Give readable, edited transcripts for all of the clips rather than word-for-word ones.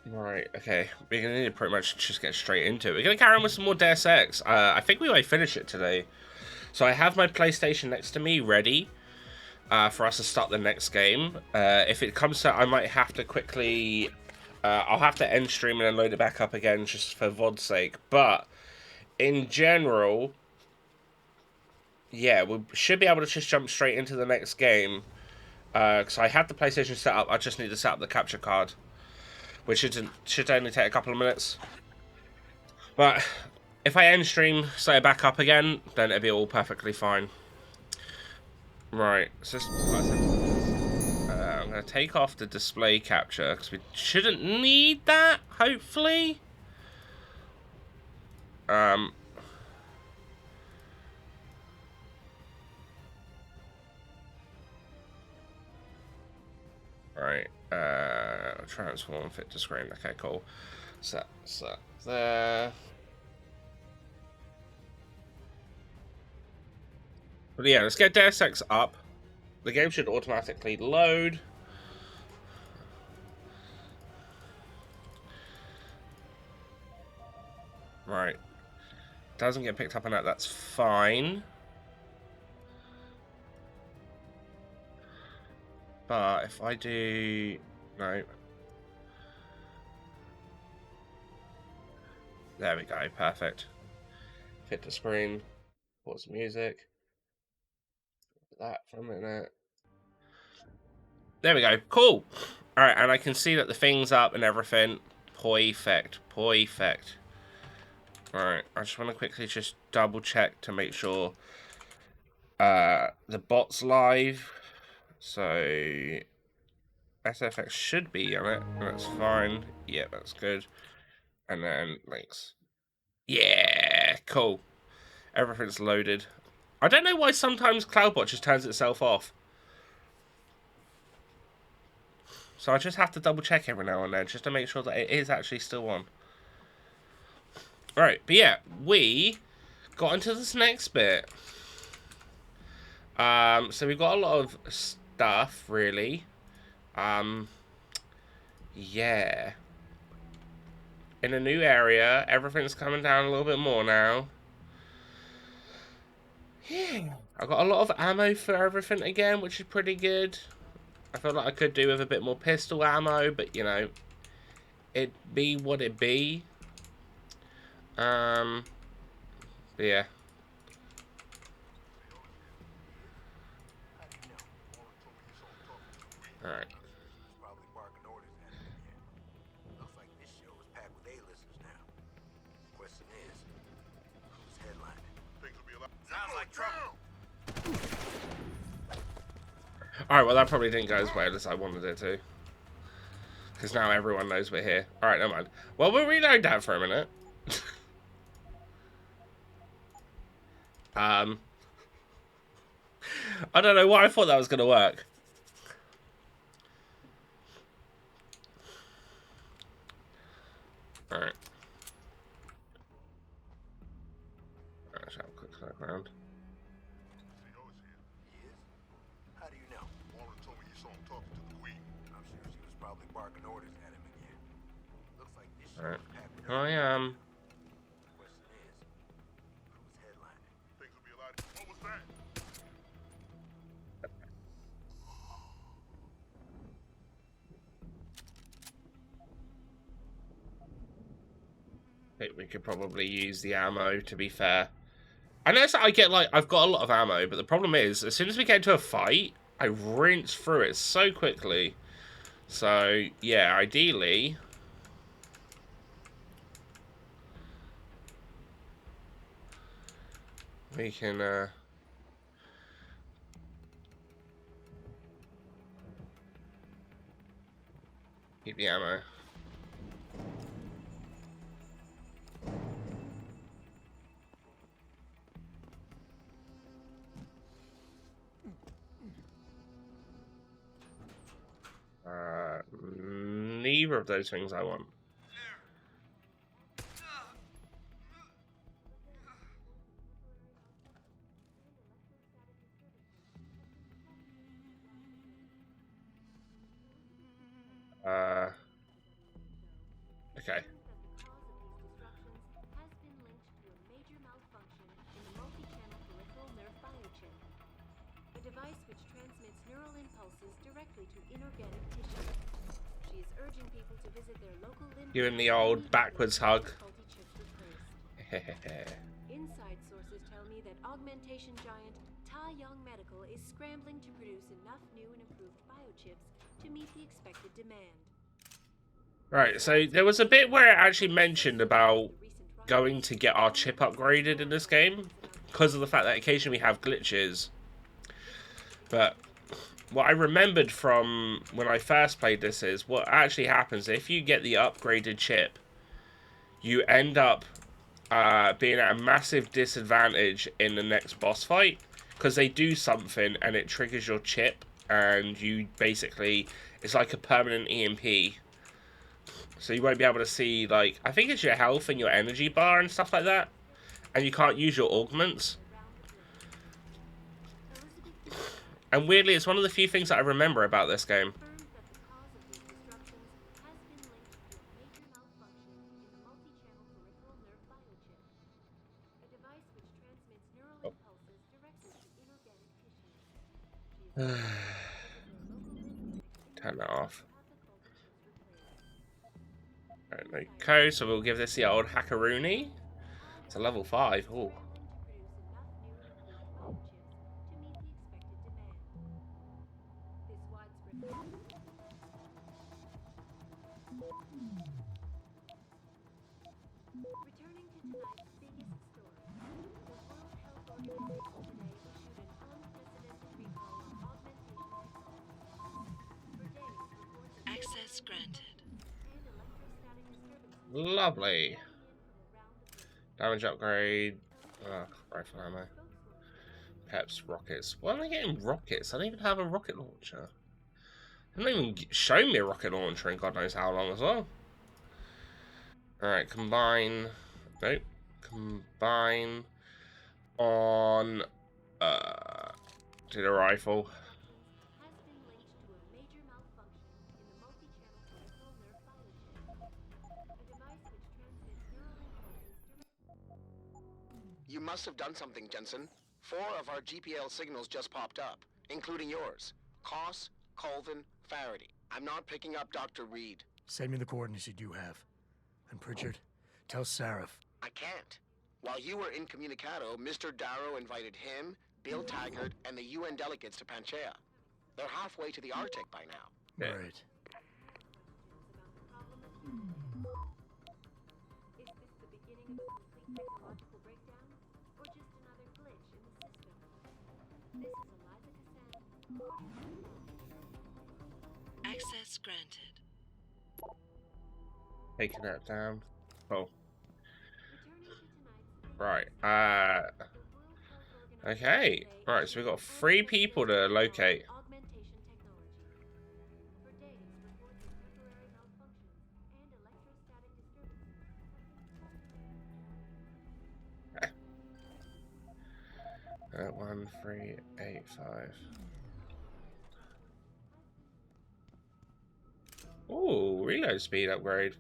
Right, okay. We're gonna need to pretty much just get straight into it. We're gonna carry on with some more Deus Ex. I think we might finish it today. So I have my PlayStation next to me, ready for us to start the next game. If it comes to, I might have to quickly. I'll have to end stream and then load it back up again just for VOD's sake. But in general, yeah, we should be able to just jump straight into the next game. Because I have the PlayStation set up, I just need to set up the capture card, which should only take a couple of minutes. But if I end stream, set it back up again, then it'll be all perfectly fine. Right, so I'm going to take off the display capture because we shouldn't need that, hopefully. Um, right, transform, fit to screen. Okay, cool. Set there. But yeah, let's get Deus Ex up. The game should automatically load. Right. Doesn't get picked up on that, that's fine. But if I do... No. There we go, perfect. Fit the screen. Pause music. That for a minute. There we go, cool. Alright, and I can see that the thing's up and everything. Perfect, perfect. Alright, I just want to quickly just double check to make sure the bot's live. So SFX should be on it. That's fine. Yeah, that's good. And then links. Yeah, cool. Everything's loaded. I don't know why sometimes CloudBot just turns itself off. So I just have to double check every now and then just to make sure that it is actually still on. Alright, but yeah, we got into this next bit. So we've got a lot of stuff, really. Yeah. In a new area, everything's coming down a little bit more now. Yeah. I've got a lot of ammo for everything again, which is pretty good. I feel like I could do with a bit more pistol ammo, but you know, it be what it be. But yeah. Alright. Alright, well that probably didn't go as well as I wanted it to. Because now everyone knows we're here. Alright, never mind. Well, we'll reload that for a minute. I don't know why I thought that was going to work. Alright. Let's have a quick look around. Alright. I am. I think we could probably use the ammo, to be fair. I know that I get, like, I've got a lot of ammo, but the problem is, as soon as we get into a fight, I rinse through it so quickly. So, yeah, ideally... we can, keep the ammo. Neither of those things I want. Uh, device which transmits neural impulses directly to inorganic tissue. She is urging people to visit their local limb. Give him the old backwards hug. Inside sources tell me that augmentation giant Tai Young Medical is scrambling to produce enough new and improved biochips to meet the expected demand. Right, so there was a bit where it actually mentioned about going to get our chip upgraded in this game because of the fact that occasionally we have glitches. But what I remembered from when I first played this is what actually happens if you get the upgraded chip, you end up being at a massive disadvantage in the next boss fight because they do something and it triggers your chip and you basically, it's like a permanent EMP. So you won't be able to see, like, I think it's your health and your energy bar and stuff like that. And you can't use your augments. And weirdly, it's one of the few things that I remember about this game. Turn that off. Okay, so we'll give this the old hackaroony. It's a level 5. Ooh. Access granted. Lovely. Damage upgrade. Rifle ammo. Peps, rockets. Why am I getting rockets? I don't even have a rocket launcher. They haven't even shown me a rocket launcher in God knows how long as well. Alright, combine. Nope. Combine on to the rifle. You must have done something, Jensen. 4 of our GPL signals just popped up, including yours. Koss, Colvin, Faraday. I'm not picking up Dr. Reed. Send me the coordinates you do have. And Pritchard, tell Sarif. I can't. While you were incommunicado, Mr. Darrow invited him, Bill Taggart, and the UN delegates to Panchea. They're halfway to the Arctic by now. Yeah. Right. Access granted. Taking that down. Oh. Right. Okay. Right, so we've got 3 people to locate. Okay. 1385. Ooh, reload speed upgrade.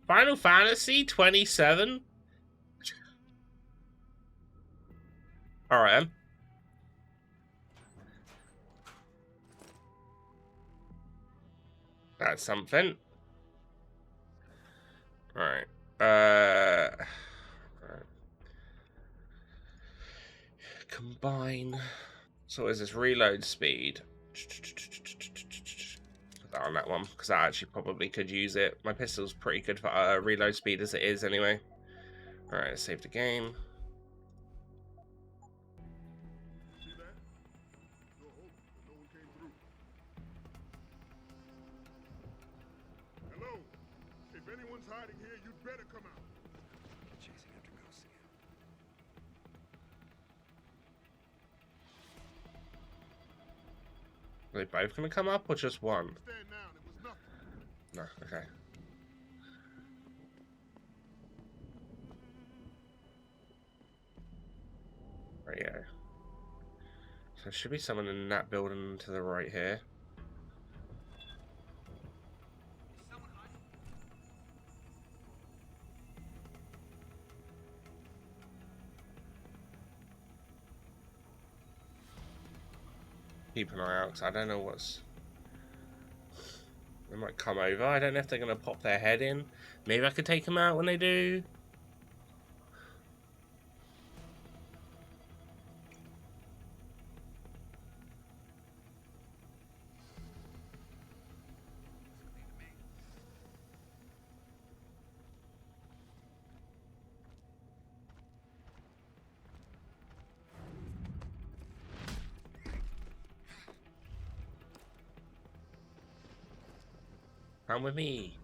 Final Fantasy 27? Alright. That's something. Alright. Combine. So is this reload speed? Put that on that one, because I actually probably could use it. My pistol's pretty good for reload speed as it is anyway. Alright, let's save the game. Hello? If anyone's hiding here, you'd better come out. Chasing after ghosts again. Are they both gonna come up or just one? Stand down, it was nothing. No, okay. Right, yeah. So there should be someone in that building to the right here. Keep an eye out, because I don't know what's... They might come over. I don't know if they're going to pop their head in. Maybe I could take them out when they do. Come with me.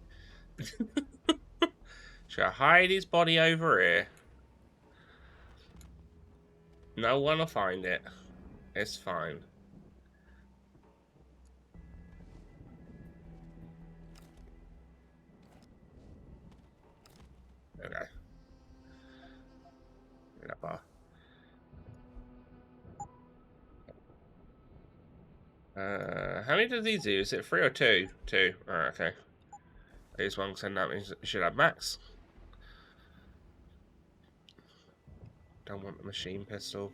Should I hide his body over here? No one will find it. It's fine. Okay. How many do these do? Is it 3 or 2? 2. Alright, okay. These ones, and that means you should have max. Don't want the machine pistol.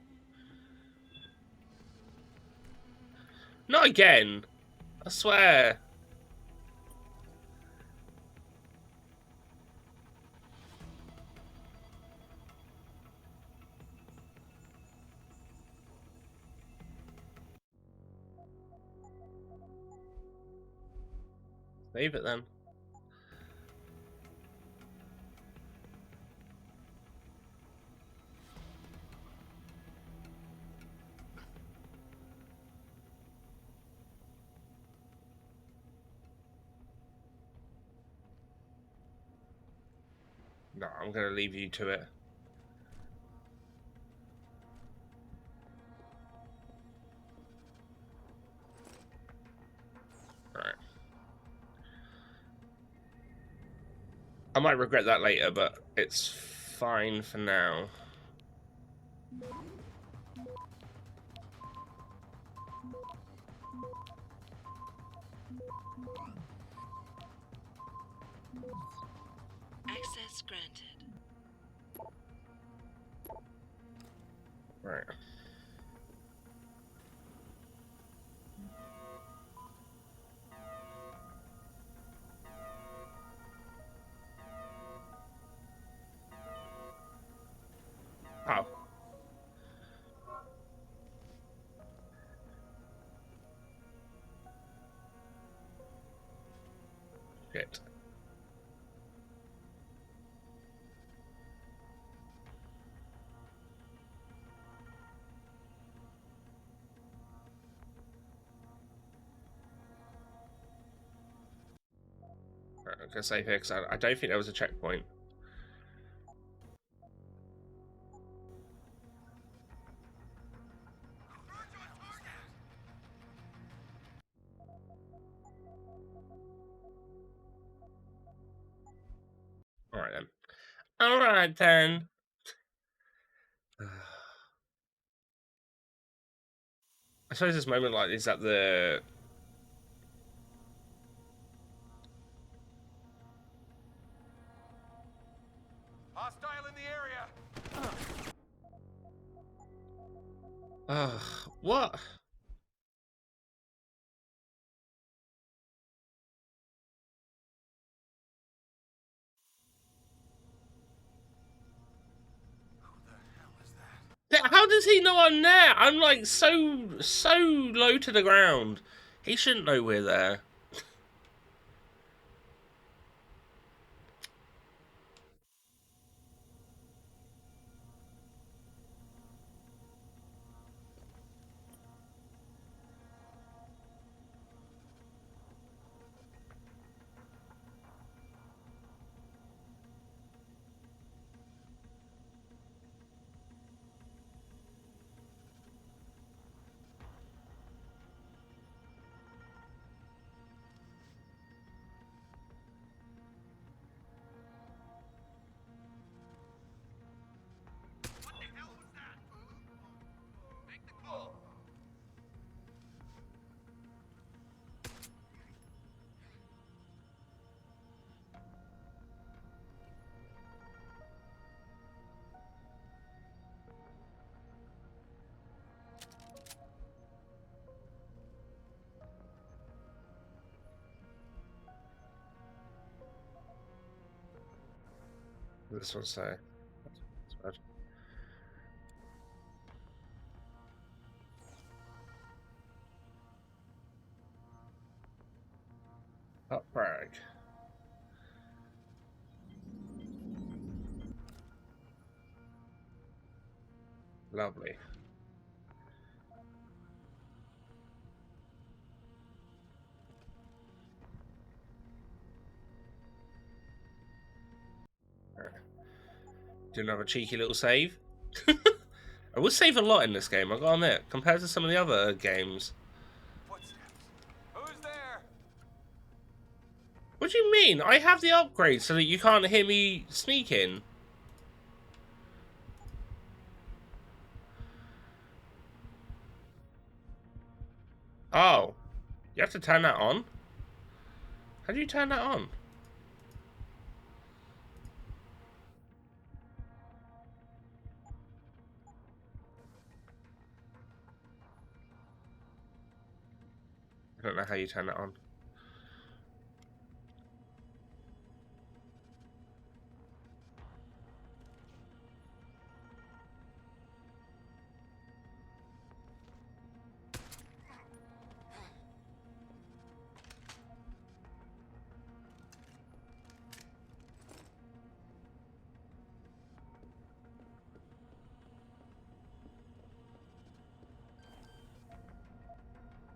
Not again! I swear! Save it then. No, I'm gonna leave you to it. Alright. I might regret that later, but it's fine for now. Access granted. Right. Oh. Shit. Right, I'm gonna save here because I don't think there was a checkpoint. Alright then. Alright then. I suppose this moment like is at the Hostile in the area. what? How does he know I'm there? I'm like so low to the ground. He shouldn't know we're there. This one say. That's bad. Up brag. Lovely. Do another cheeky little save. I will save a lot in this game, I gotta admit, compared to some of the other games. Footsteps. Who's there? What do you mean? I have the upgrade so that you can't hear me sneaking. Oh. You have to turn that on? How do you turn that on? I don't know how you turn that on.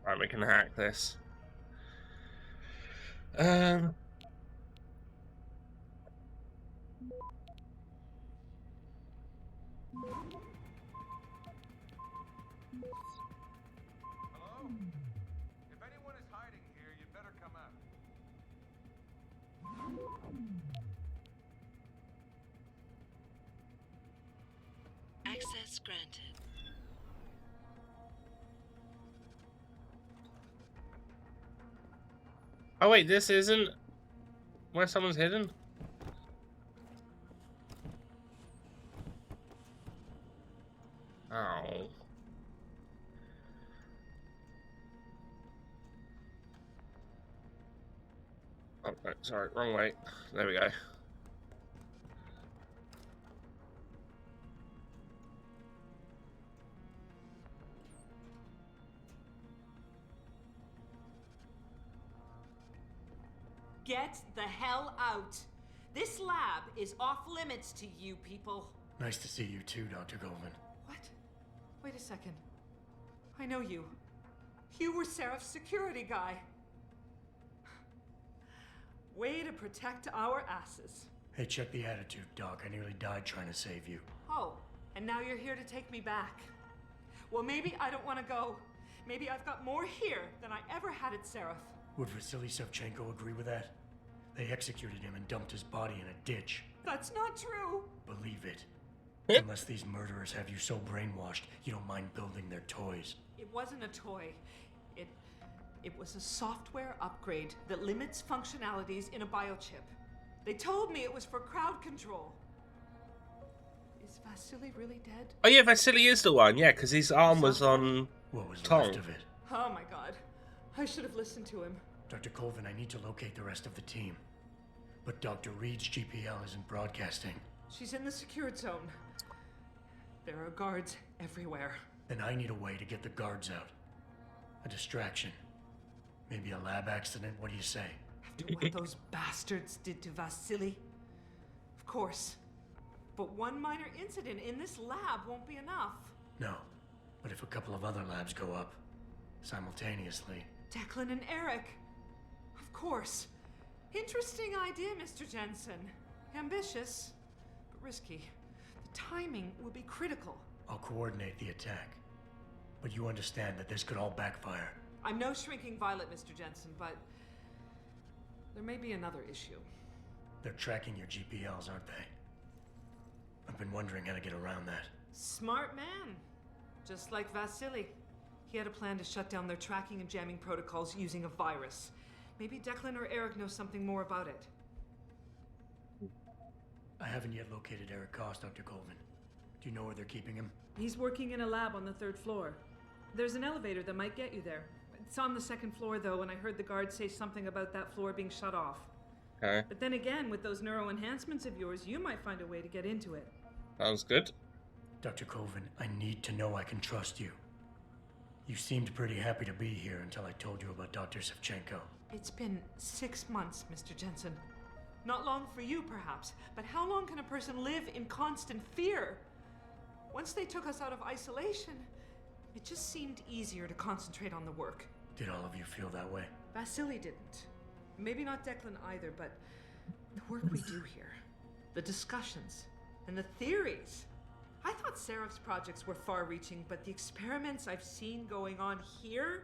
Right, we can hack this. Hello? If anyone is hiding here, you better come out. Access granted. Oh wait, this isn't where someone's hidden? Oh. Oh, no, sorry, wrong way. There we go. Get the hell out! This lab is off limits to you people. Nice to see you too, Dr. Goldman. What? Wait a second. I know you. You were Seraph's security guy. Way to protect our asses. Hey, check the attitude, Doc. I nearly died trying to save you. Oh, and now you're here to take me back. Well, maybe I don't want to go. Maybe I've got more here than I ever had at Seraph. Would Vasily Savchenko agree with that? They executed him and dumped his body in a ditch. That's not true. Believe it. Unless these murderers have you so brainwashed, you don't mind building their toys. It wasn't a toy. It was a software upgrade that limits functionalities in a biochip. They told me it was for crowd control. Is Vasily really dead? Oh yeah, Vasily is the one, yeah, because his arm was on What was Tom. left of it? Oh my god. I should have listened to him. Dr. Colvin, I need to locate the rest of the team. But Dr. Reed's GPL isn't broadcasting. She's in the secured zone. There are guards everywhere. Then I need a way to get the guards out. A distraction. Maybe a lab accident, what do you say? After what those bastards did to Vasily? Of course. But one minor incident in this lab won't be enough. No. But if a couple of other labs go up, simultaneously... Declan and Eric. Of course. Interesting idea, Mr. Jensen. Ambitious, but risky. The timing will be critical. I'll coordinate the attack. But you understand that this could all backfire. I'm no shrinking violet, Mr. Jensen, but there may be another issue. They're tracking your GPLs, aren't they? I've been wondering how to get around that. Smart man. Just like Vasily. He had a plan to shut down their tracking and jamming protocols using a virus. Maybe Declan or Eric know something more about it. I haven't yet located Eric Koss, Dr. Colvin. Do you know where they're keeping him? He's working in a lab on the 3rd floor. There's an elevator that might get you there. It's on the 2nd floor, though, and I heard the guard say something about that floor being shut off. Okay, But then again, with those neuro enhancements of yours, you might find a way to get into it. sounds good. Dr. Colvin, I need to know I can trust you. You seemed pretty happy to be here until I told you about Dr. Savchenko. It's been 6 months, Mr. Jensen. Not long for you, perhaps, but how long can a person live in constant fear? Once they took us out of isolation, it just seemed easier to concentrate on the work. Did all of you feel that way? Vasily didn't. Maybe not Declan either, but the work we do here, the discussions, and the theories. I thought Seraph's projects were far-reaching, but the experiments I've seen going on here,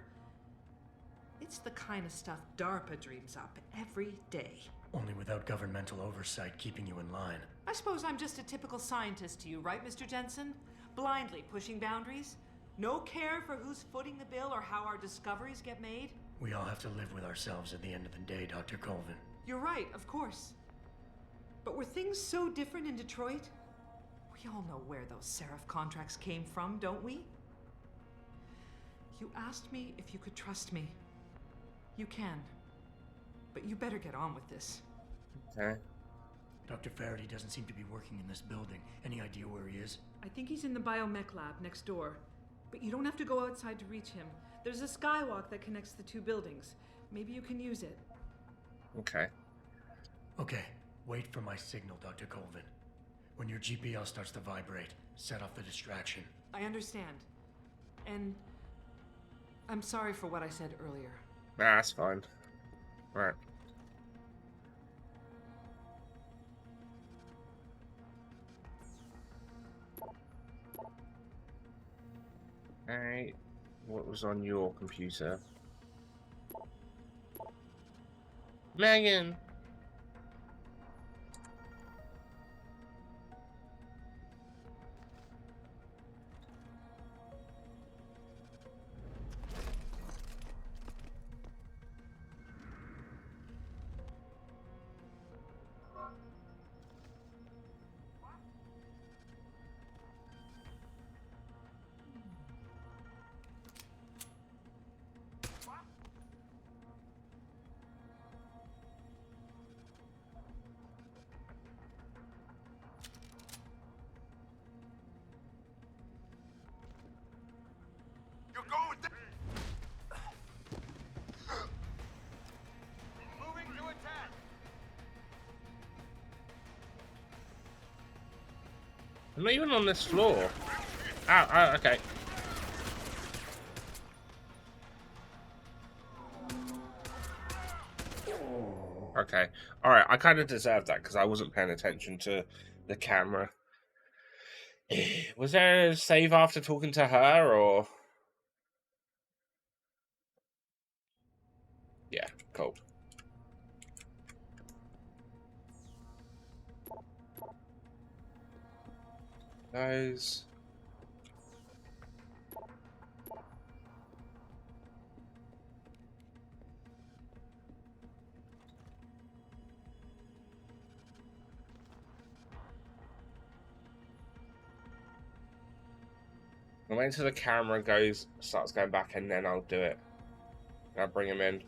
it's the kind of stuff DARPA dreams up every day. Only without governmental oversight keeping you in line. I suppose I'm just a typical scientist to you, right, Mr. Jensen? Blindly pushing boundaries? No care for who's footing the bill or how our discoveries get made? We all have to live with ourselves at the end of the day, Dr. Colvin. You're right, of course. But were things so different in Detroit? We all know where those Seraph contracts came from, don't we? You asked me if you could trust me. You can. But you better get on with this. Okay. Dr. Faraday doesn't seem to be working in this building. Any idea where he is? I think he's in the biomech lab next door. But you don't have to go outside to reach him. There's a skywalk that connects the two buildings. Maybe you can use it. Okay. Okay, wait for my signal, Dr. Colvin. When your GPL starts to vibrate, set off the distraction. I understand. And I'm sorry for what I said earlier. Nah, that's fine. Right. Alright. What was on your computer? Megan! You're going to... Moving to attack. I'm not even on this floor. Ow, ow, okay. Okay. Alright, I kind of deserved that because I wasn't paying attention to the camera. Was there a save after talking to her, or...? Yeah, cool. Guys... I'll wait until the camera starts going back, and then I'll do it. I'll bring him in.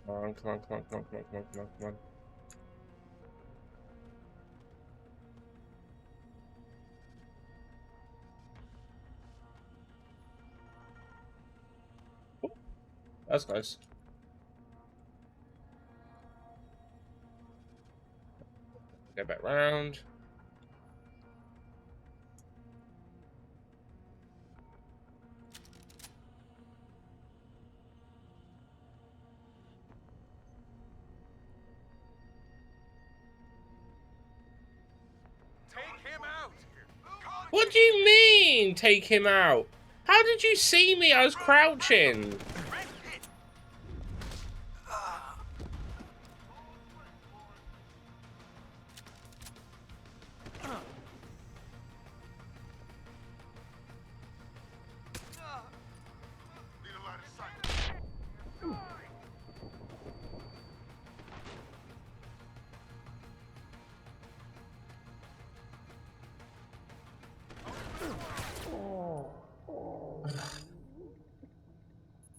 Come on, come on, come on, come on, come on, come on, come on, come on. Oh, that's nice. Go back round. Take him out. What do you mean, take him out? How did you see me? I was crouching.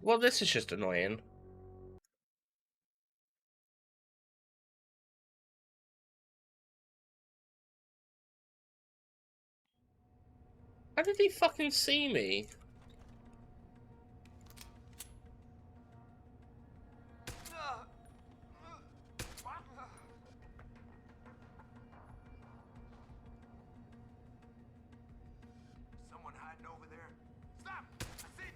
Well, this is just annoying. How did he fucking see me? Someone hiding over there. Stop! I see.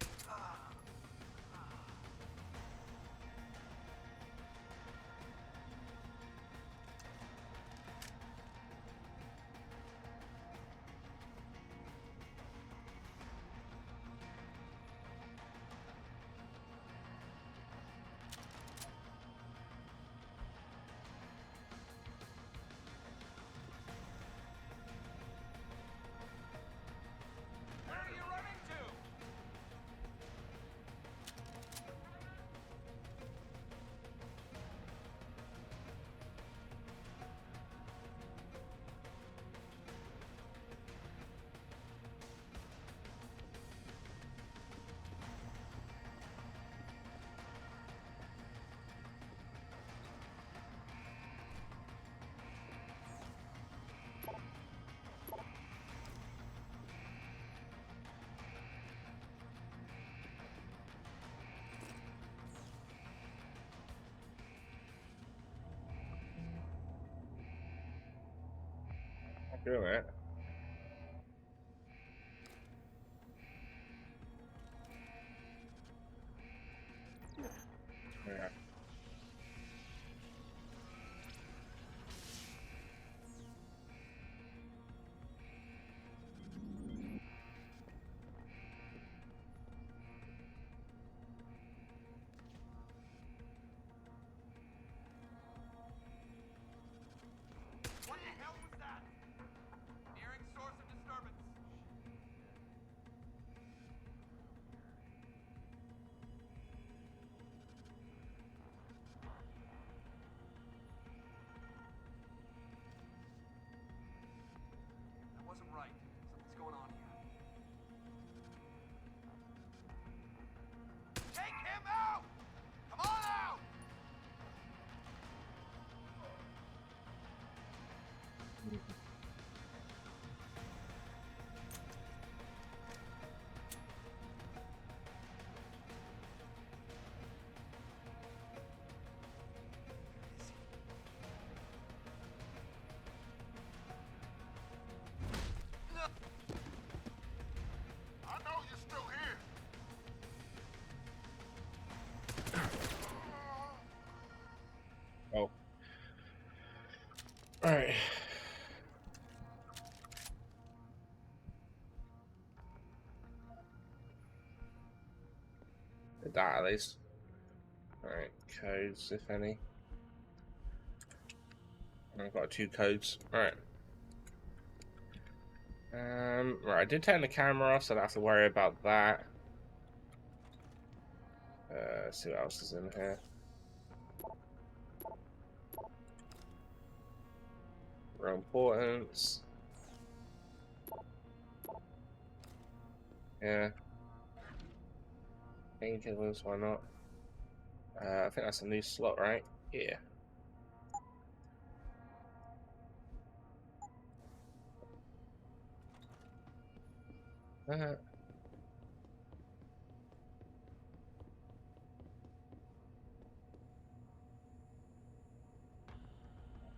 Where are you running to? I'm doing it. Yeah. What the hell was that? Nearing source of disturbance. That wasn't right. Something's going on here. Take him out! Come on out! I know you're still here. Oh. Alright. Did that at least. Alright, codes, if any. I've got 2 codes. Alright. Right, I did turn the camera off, so I don't have to worry about that. Let's see what else is in here. Real importance. Yeah. Painkillers, why not? I think that's a new slot, right? Yeah. Uh,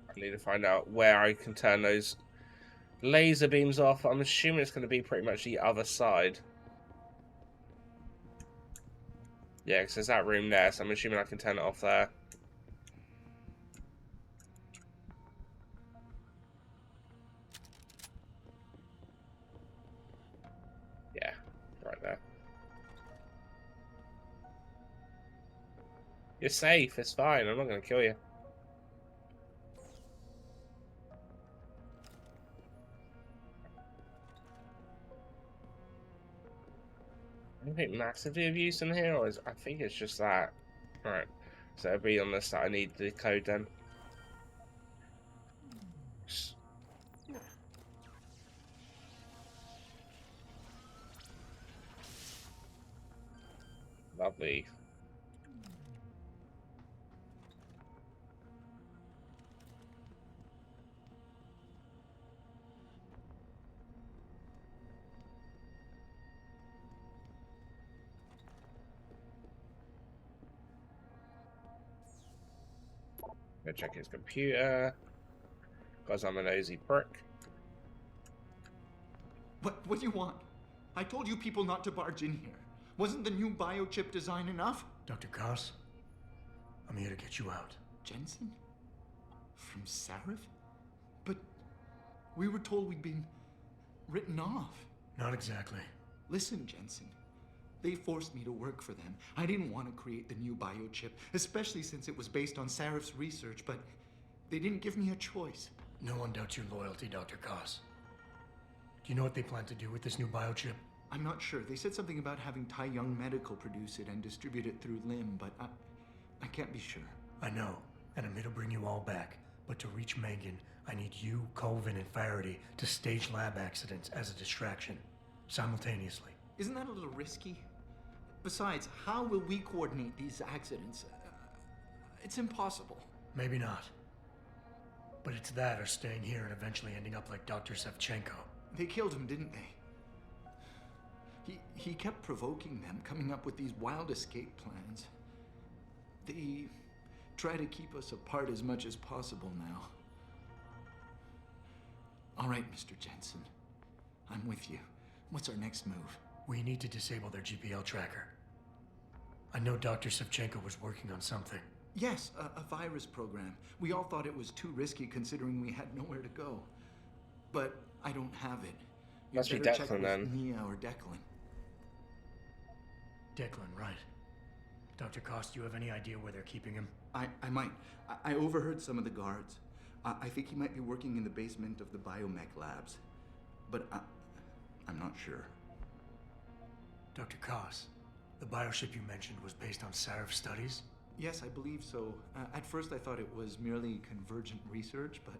I need to find out where I can turn those laser beams off. I'm assuming it's going to be pretty much the other side. Yeah, because there's that room there, so I'm assuming I can turn it off there. Yeah, right there. You're safe, it's fine, I'm not going to kill you. Anything massively of use in here, or is, I think it's just that. Alright, so it'll be on this that I need the code then. Lovely. Go check his computer. Because I'm a nosy prick. What do you want? I told you people not to barge in here. Wasn't the new biochip design enough? Dr. Koss, I'm here to get you out. Jensen? From Sarif? But we were told we'd been written off. Not exactly. Listen, Jensen. They forced me to work for them. I didn't want to create the new biochip, especially since it was based on Sarif's research, but they didn't give me a choice. No one doubts your loyalty, Dr. Koss. Do you know what they plan to do with this new biochip? I'm not sure. They said something about having Tai Young Medical produce it and distribute it through LIM, but I can't be sure. I know, and I'm here to bring you all back. But to reach Megan, I need you, Colvin, and Faraday to stage lab accidents as a distraction, simultaneously. Isn't that a little risky? Besides, how will we coordinate these accidents? It's impossible. Maybe not. But it's that or staying here and eventually ending up like Dr. Sevchenko. They killed him, didn't they? He kept provoking them, coming up with these wild escape plans. They try to keep us apart as much as possible now. All right, Mr. Jensen. I'm with you. What's our next move? We need to disable their GPL tracker. I know Dr. Sevchenko was working on something. Yes, a virus program. We all thought it was too risky considering we had nowhere to go. But I don't have it. You Must be better check Declan with then. Mia or Declan. Declan, right. Dr. Koss, do you have any idea where they're keeping him? I might. I overheard some of the guards. I think he might be working in the basement of the biomech labs. But I'm not sure. Dr. Koss, the bioship you mentioned was based on Sarif studies? Yes, I believe so. At first I thought it was merely convergent research, but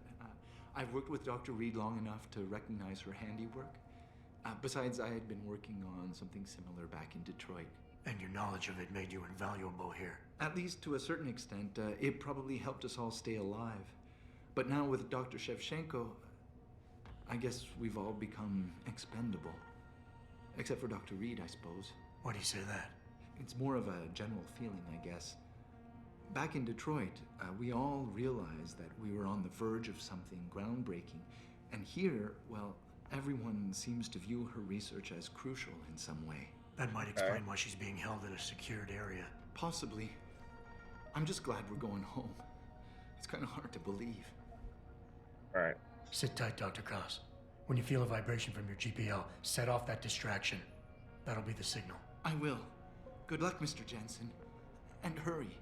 I've worked with Dr. Reed long enough to recognize her handiwork. Besides, I had been working on something similar back in Detroit. And your knowledge of it made you invaluable here. At least to a certain extent, it probably helped us all stay alive. But now with Dr. Shevchenko, I guess we've all become expendable. Except for Dr. Reed, I suppose. Why do you say that? It's more of a general feeling, I guess. Back in Detroit, we all realized that we were on the verge of something groundbreaking. And here, well, everyone seems to view her research as crucial in some way. That might explain why she's being held in a secured area. Possibly. I'm just glad we're going home. It's kind of hard to believe. Alright. Sit tight, Dr. Koss. When you feel a vibration from your GPL, set off that distraction. That'll be the signal. I will. Good luck, Mr. Jensen. And hurry.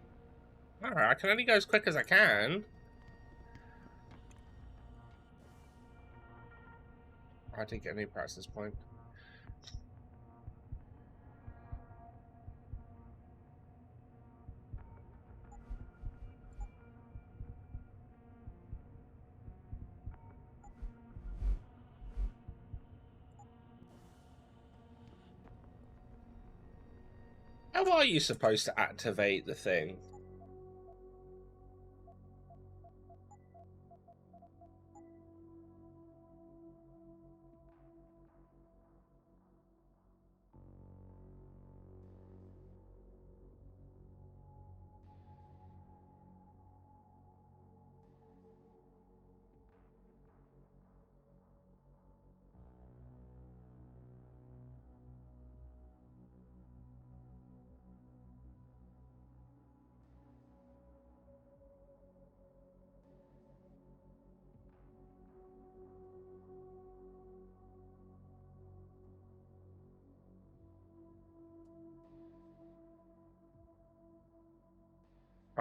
Alright, I can only go as quick as I can. I didn't get any price at this point. How are you supposed to activate the thing?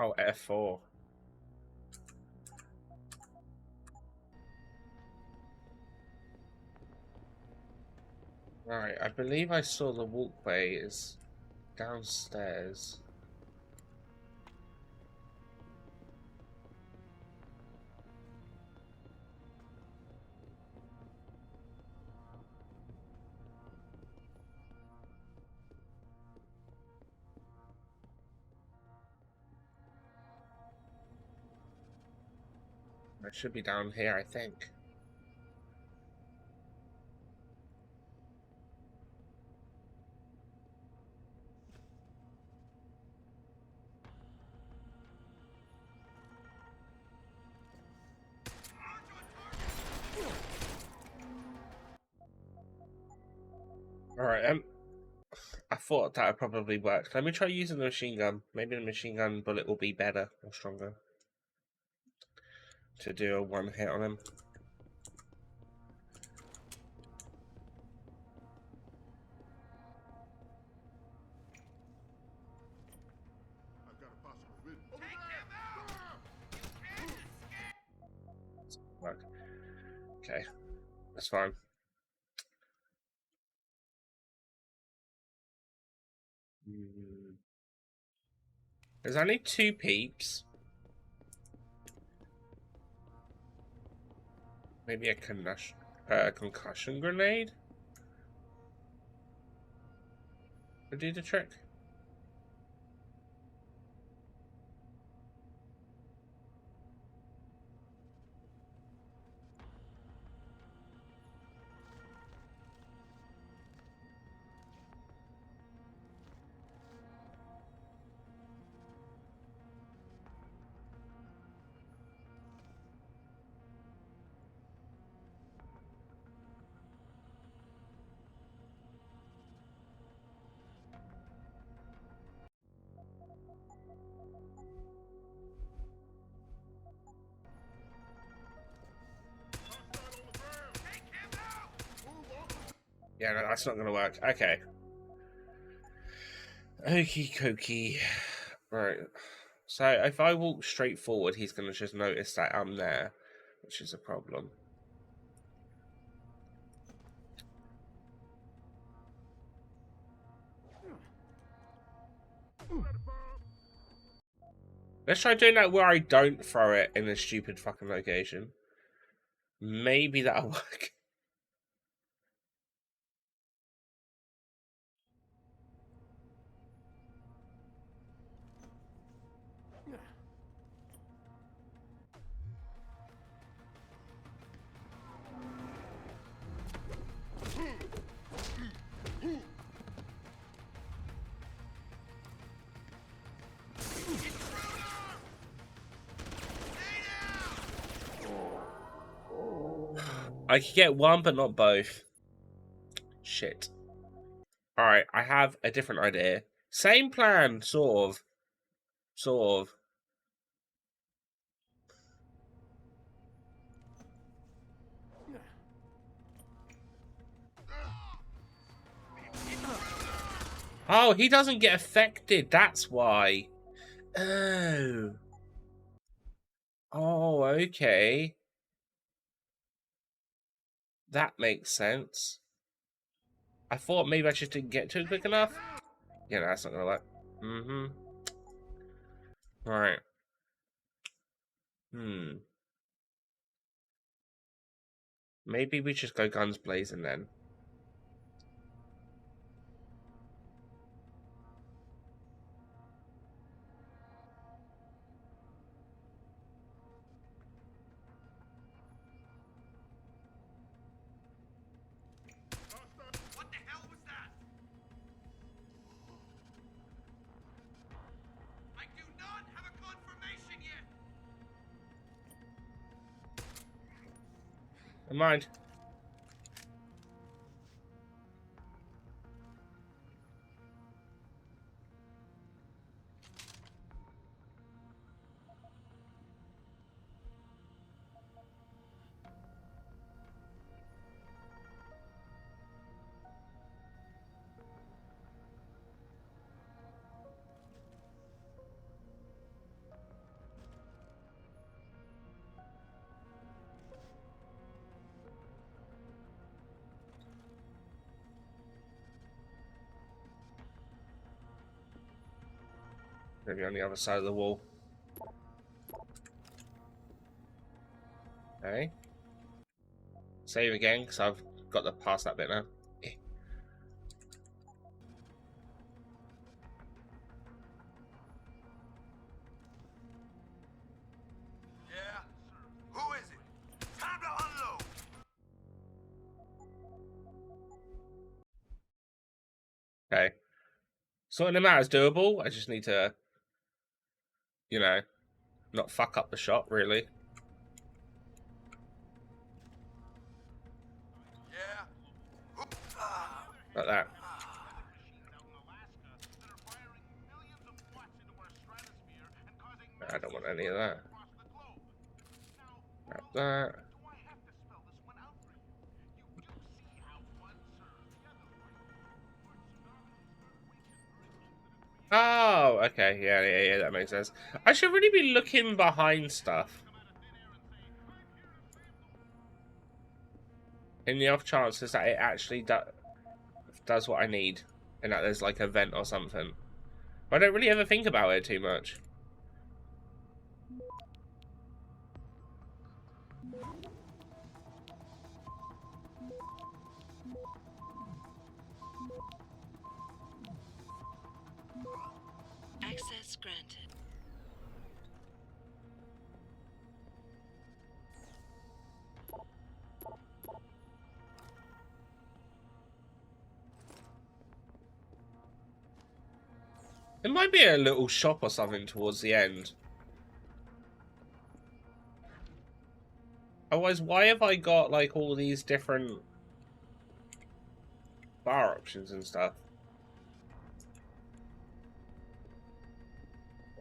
Oh, F4. Right, I believe I saw the walkway is downstairs. I should be down here, I think. Alright, I thought that would probably work. Let me try using the machine gun. Maybe the machine gun bullet will be better or stronger to do a one hit on him. I've got a possible vision. Over there! Work. Okay, that's fine. There's only 2 peeps. Maybe a concussion grenade would do the trick. Yeah, no, that's not going to work. Okay. Okie dokie. Right. So if I walk straight forward, he's going to just notice that I'm there, which is a problem. Let's try doing that where I don't throw it in a stupid fucking location. Maybe that'll work. I could get one, but not both. Shit. Alright, I have a different idea. Same plan, sort of. Sort of. Oh, he doesn't get affected, that's why. Oh. Oh, okay. That makes sense. I thought maybe I just didn't get to it quick enough. Yeah, no, that's not gonna work. Mm-hmm. Right. Maybe we just go guns blazing then. What the hell was that? I do not have a confirmation yet. Never mind. Maybe on the other side of the wall. Okay. Save again, because I've got to pass that bit now. Yeah, sir. Who Okay. Sorting them out is doable. I just need to, you know, not fuck up the shot, really. Yeah. Like that. I don't want any of that. Like that. Oh, okay. Yeah, that makes sense. I should really be looking behind stuff. In the off chances that it actually does what I need. And that there's like a vent or something. I don't really ever think about it too much. Access granted. There might be a little shop or something towards the end. Otherwise, why have I got like all these different bar options and stuff?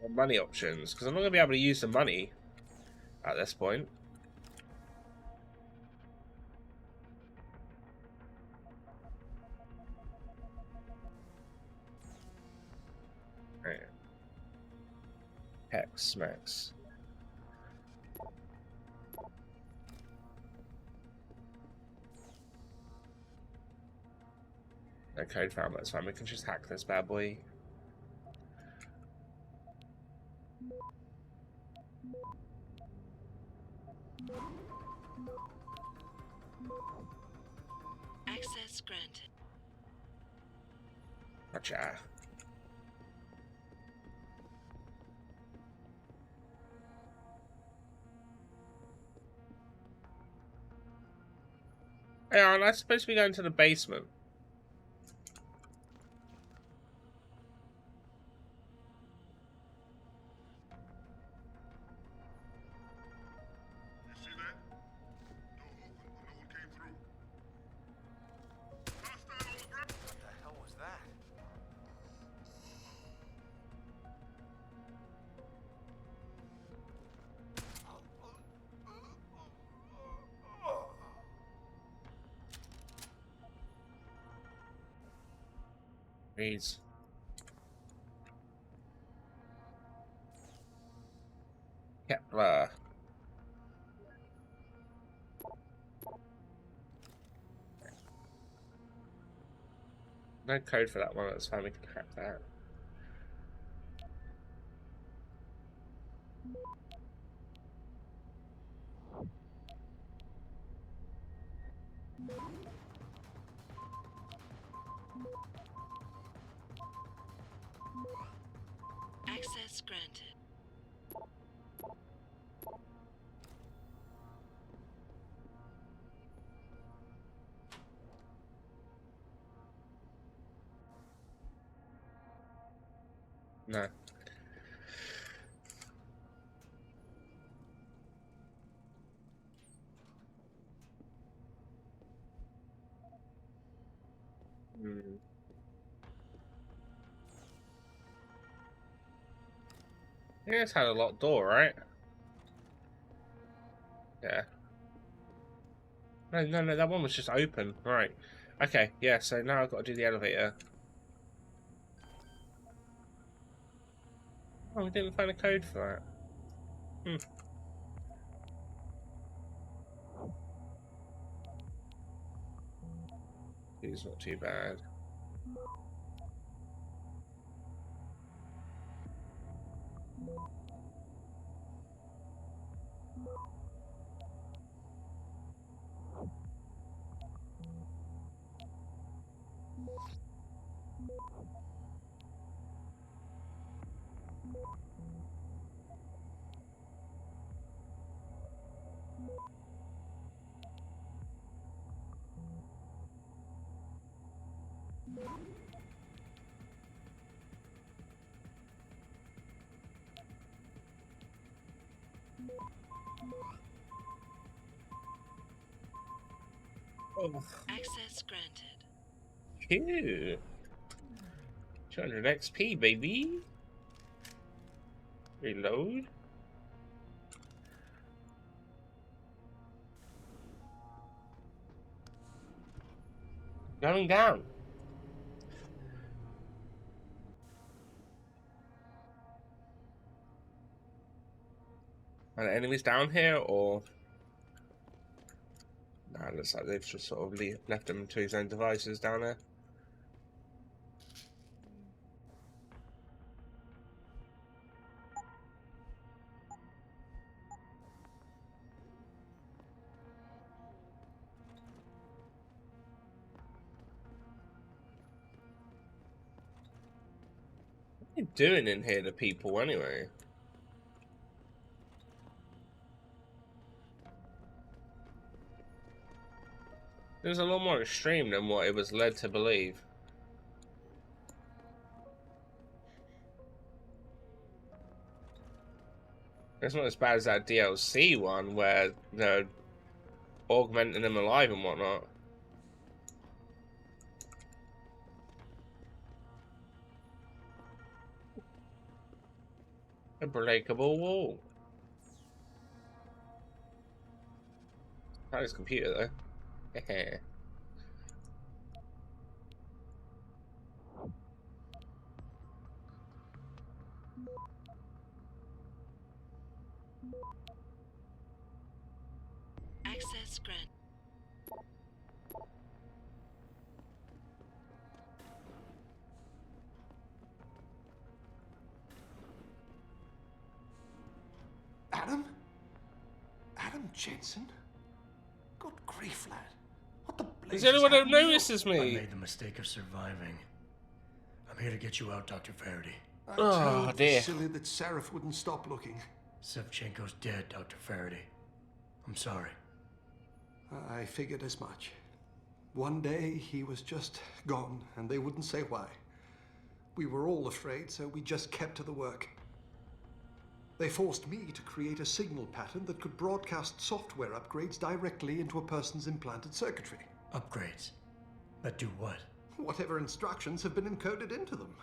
Or money options? Because I'm not going to be able to use the money at this point. Right. Hex Max. No code found, that's fine. We can just hack this bad boy. Access granted. Gotcha. Hey, aren't I supposed to be going to the basement? You see that? Door open, but no one came through. Hostile on the ground. What the hell was that? Please. Kepler. No code for that one, that's fine, we can hack that. Access granted. No. Hmm. Yeah, it's had a locked door, right? Yeah. No, that one was just open. Right. Okay, yeah, so now I've got to do the elevator. Oh, we didn't find a code for that. Hmm. It's not too bad. Oh, Access granted. phew. 200 XP, baby. Reload. Going down. Are the enemies down here, or? Nah, it looks like they've just sort of left him to his own devices down there. What are you doing in here to people, anyway? It was a lot more extreme than what it was led to believe. It's not as bad as that DLC one where they're augmenting them alive and whatnot. A breakable wall. Not his computer though. Access granted. Adam? Adam Jensen? Good grief, lad. What the He's blazes the only one that happened to you? notices I me. made the mistake of surviving. I'm here to get you out, Dr. Faraday. I Oh, told dear. Vasily that Seraph wouldn't stop looking. Sevchenko's dead, Dr. Faraday. I'm sorry. I figured as much. One day he was just gone, and they wouldn't say why. We were all afraid, so we just kept to the work. They forced me to create a signal pattern that could broadcast software upgrades directly into a person's implanted circuitry. Upgrades? That do what? Whatever instructions have been encoded into them.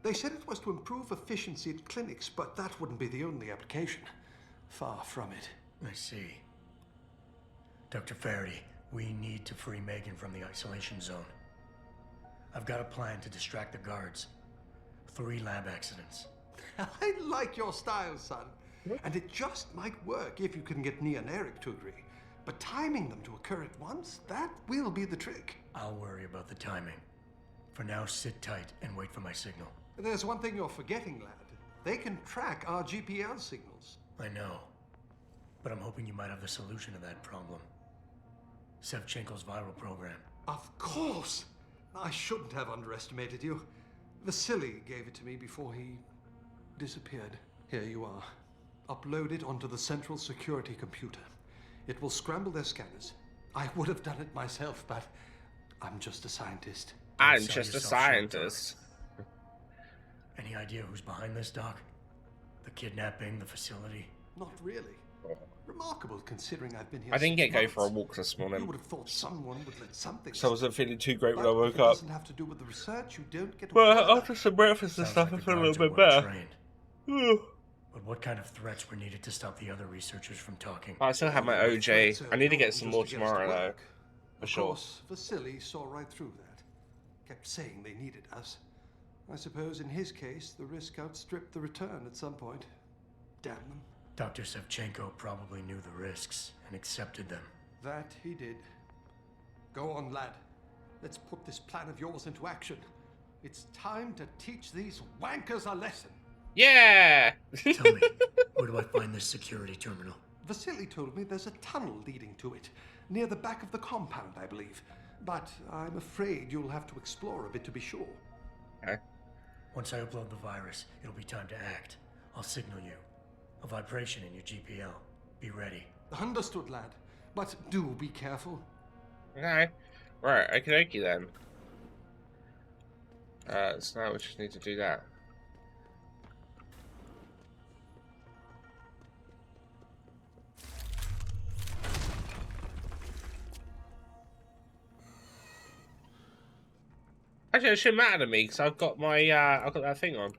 They said it was to improve efficiency at clinics, but that wouldn't be the only application. Far from it. I see. Dr. Faraday, we need to free Megan from the isolation zone. I've got a plan to distract the guards. 3 lab accidents. I like your style, son. And it just might work if you can get Nia and Eric to agree. But timing them to occur at once, that will be the trick. I'll worry about the timing. For now, sit tight and wait for my signal. There's one thing you're forgetting, lad. They can track our GPL signals. I know. But I'm hoping you might have the solution to that problem. Sevchenko's viral program. Of course! I shouldn't have underestimated you. Vasily gave it to me before he disappeared. Here you are. Upload it onto the central security computer. It will scramble their scanners. I would have done it myself, but I'm just a scientist. I'm Don't sell just a yourself short, scientist. Doc. Any idea who's behind this, Doc? The kidnapping, the facility? Not really. Remarkable considering I've been here. I didn't get 6 go for a months. walk this You morning, would have thought someone would let something. so I wasn't feeling too great when I But woke if it up. doesn't have to do with the research, you don't get. But after some breakfast and Sounds stuff, like I the feel a little guards are bit well better. trained. But what kind of threats were needed to stop the other researchers from talking? I still have my OJ. I need to get some more tomorrow, though. For Of sure. course, Vasily saw right through that. Kept saying they needed us. I suppose in his case, the risk outstripped the return at some point. Damn them. Dr. Sevchenko probably knew the risks and accepted them. That he did. Go on, lad. Let's put this plan of yours into action. It's time to teach these wankers a lesson. Yeah! Tell me, where do I find this security terminal? Vasily told me there's a tunnel leading to it, near the back of the compound, I believe. But I'm afraid you'll have to explore a bit to be sure. Okay. Once I upload the virus, it'll be time to act. I'll signal you. A vibration in your GPL. Be ready. Understood, lad. But do be careful. Okay. Right, okie dokie then. So now we just need to do that. Actually, it shouldn't matter to me because I've got my I've got that thing on,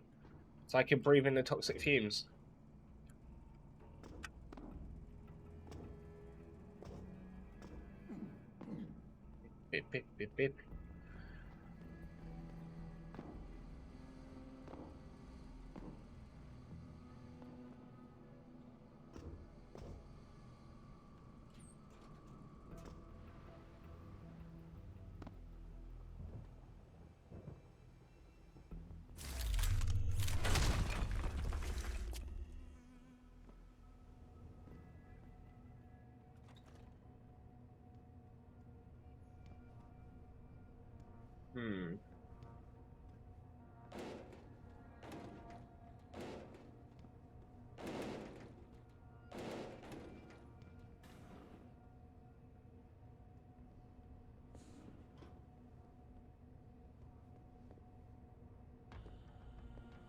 so I can breathe in the toxic fumes. Bip bip bip bip. Hmm.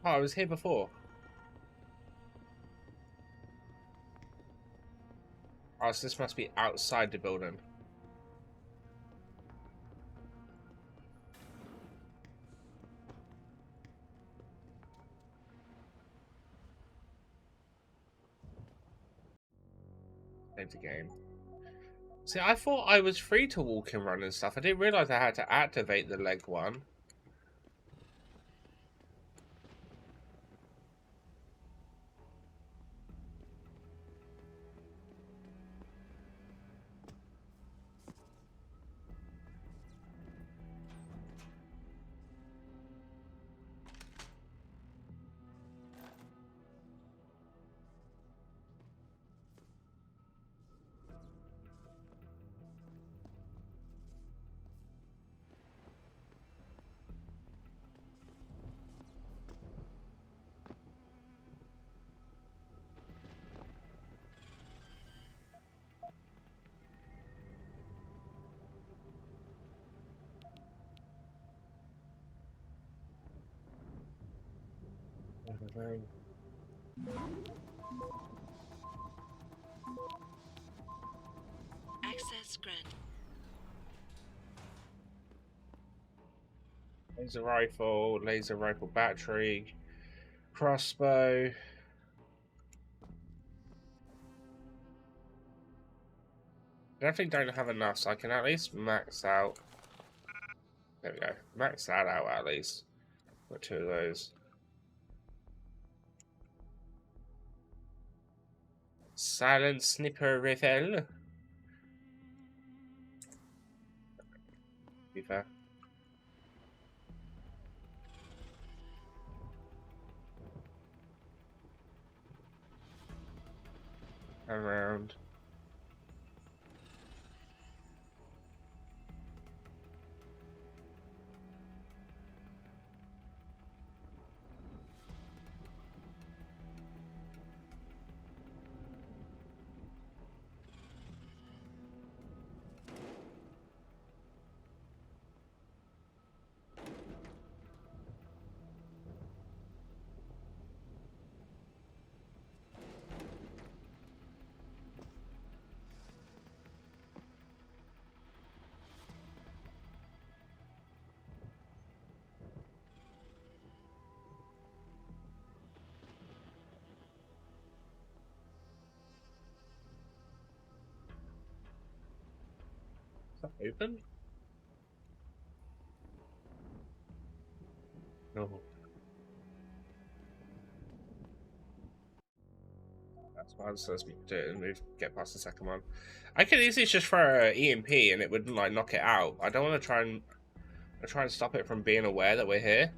Oh, I was here before. Oh, so this must be outside the building. Save the game. See, I thought I was free to walk and run and stuff. I didn't realize I had to activate the leg one. Access granted. Laser rifle battery, crossbow. I definitely don't have enough, so I can at least max out. There we go. Max that out at least. Got 2 of those. Silent sniper rifle. Be fair. Around. Is that open? No. That's why I was supposed to do it and move, get past the second one. I could easily just throw an EMP and it wouldn't like knock it out. I don't want to try and stop it from being aware that we're here.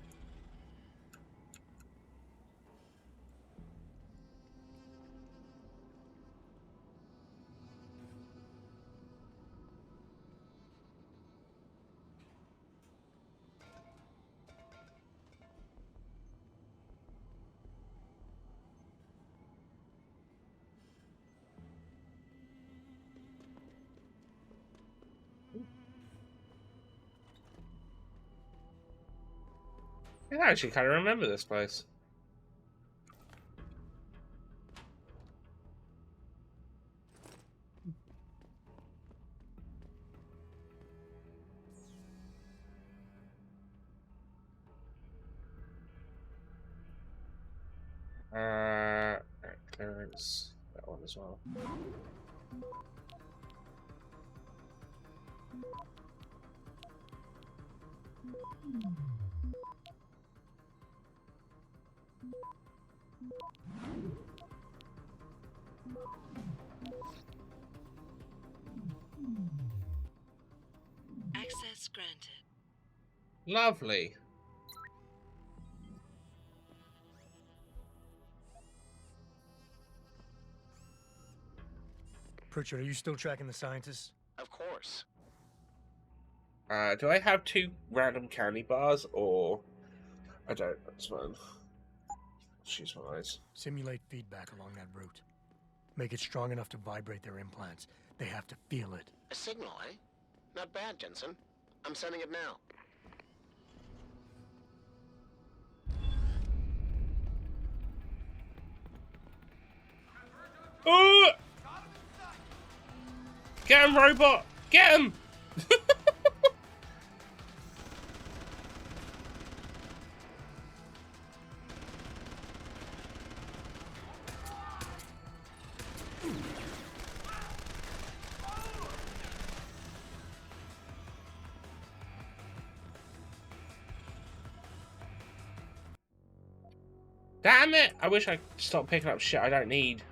I actually kind of remember this place. Clearance. That one as well. Access granted. Lovely. Pritchard, are you still tracking the scientists? Of course. Do I have 2 random candy bars, or I don't? That's fine. Choose my eyes. Simulate feedback along that route. Make it strong enough to vibrate their implants. They have to feel it. A signal, eh? Not bad, Jensen. I'm sending it now. Oh! Get him, robot! Get him! Damn it! I wish I stopped picking up shit I don't need.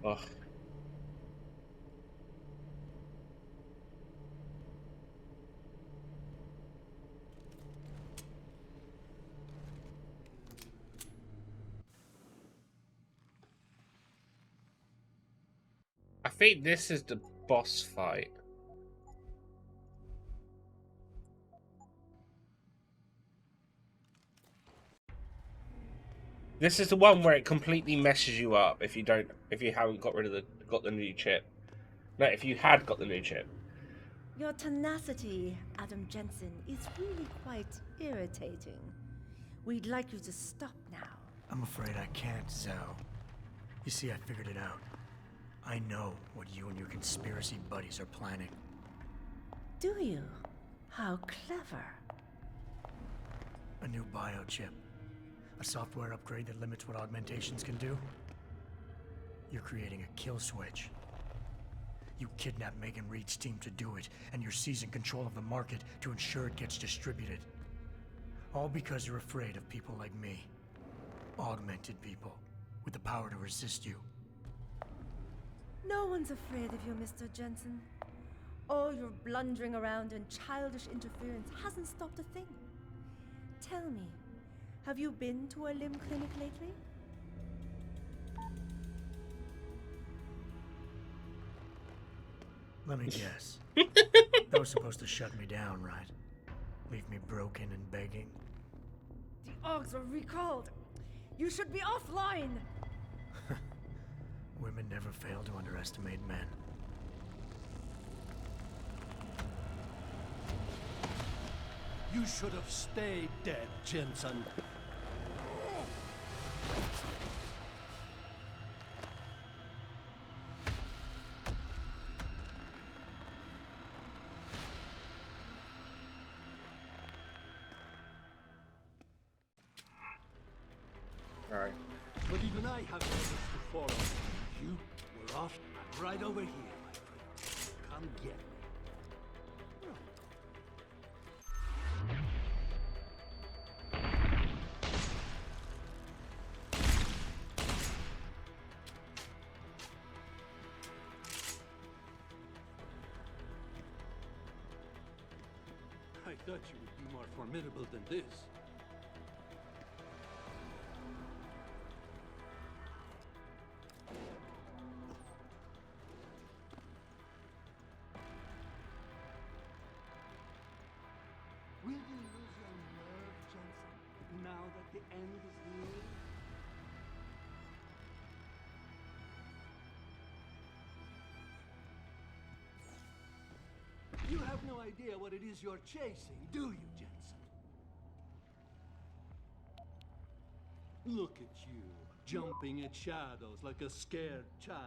Ugh. I think this is the boss fight. This is the one where it completely messes you up if you haven't got the new chip. No, if you had got the new chip. Your tenacity, Adam Jensen, is really quite irritating. We'd like you to stop now. I'm afraid I can't, Zhao. You see, I figured it out. I know what you and your conspiracy buddies are planning. Do you? How clever. A new biochip. A software upgrade that limits what augmentations can do. You're creating a kill switch. You kidnapped Megan Reed's team to do it, and you're seizing control of the market to ensure it gets distributed. All because you're afraid of people like me. Augmented people, with the power to resist you. No one's afraid of you, Mr. Jensen. All your blundering around and childish interference hasn't stopped a thing. Tell me, have you been to a limb clinic lately? Let me guess. That was supposed to shut me down, right? Leave me broken and begging? The Augs are recalled. You should be offline. Women never fail to underestimate men. You should have stayed dead, Jensen. Alright. But even I have orders to follow. You were off and right over here, my friend. Come get me. I thought you would be more formidable than this. Will you lose your nerve, Jensen? now that the end is near? You have no idea what it is you're chasing, do you, Jensen? Look at you, jumping at shadows like a scared child.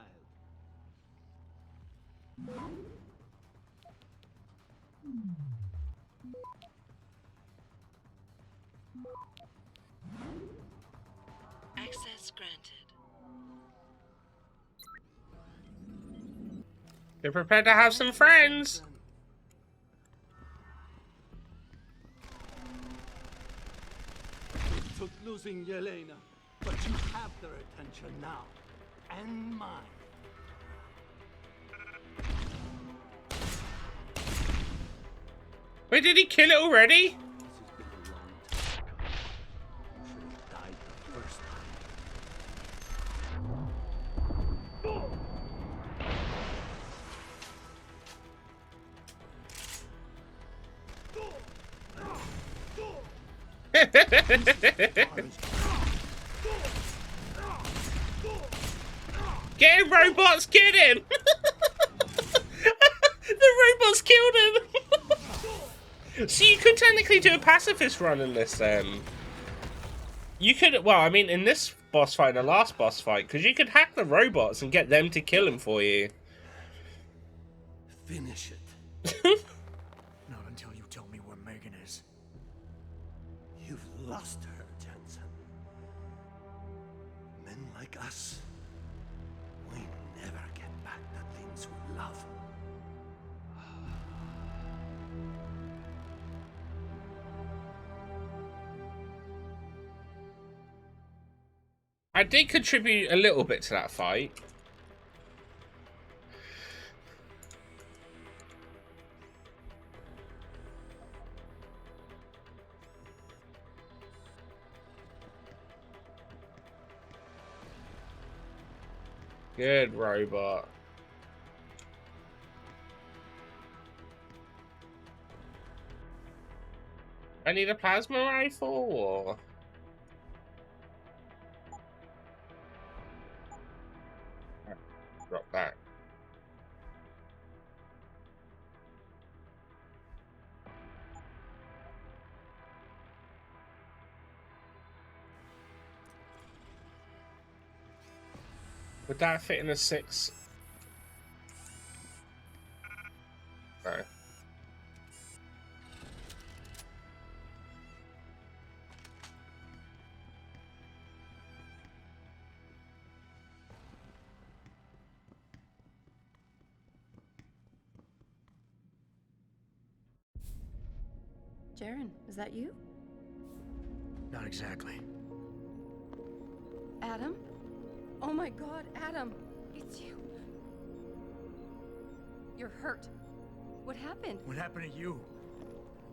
Access granted. Be prepared to have some friends. It took losing Yelena, but you have their attention now, and mine. Wait, did he kill it already? This has been a long time. You should have died the first time. Get him, robots! Get him! The robots killed him! So you could technically do a pacifist run in this then. You could, well, I mean, in this boss fight and the last boss fight, because you could hack the robots and get them to kill him for you. Finish it. Not until you tell me where Megan is. You've lost her, Jensen. Men like us, we never get back the things we love. I did contribute a little bit to that fight. Good robot. I need a plasma rifle or... Drop that. Would that fit in a 6? No. Jaren, is that you? Not exactly. Adam? Oh my god, Adam! It's you. You're hurt. What happened? What happened to you?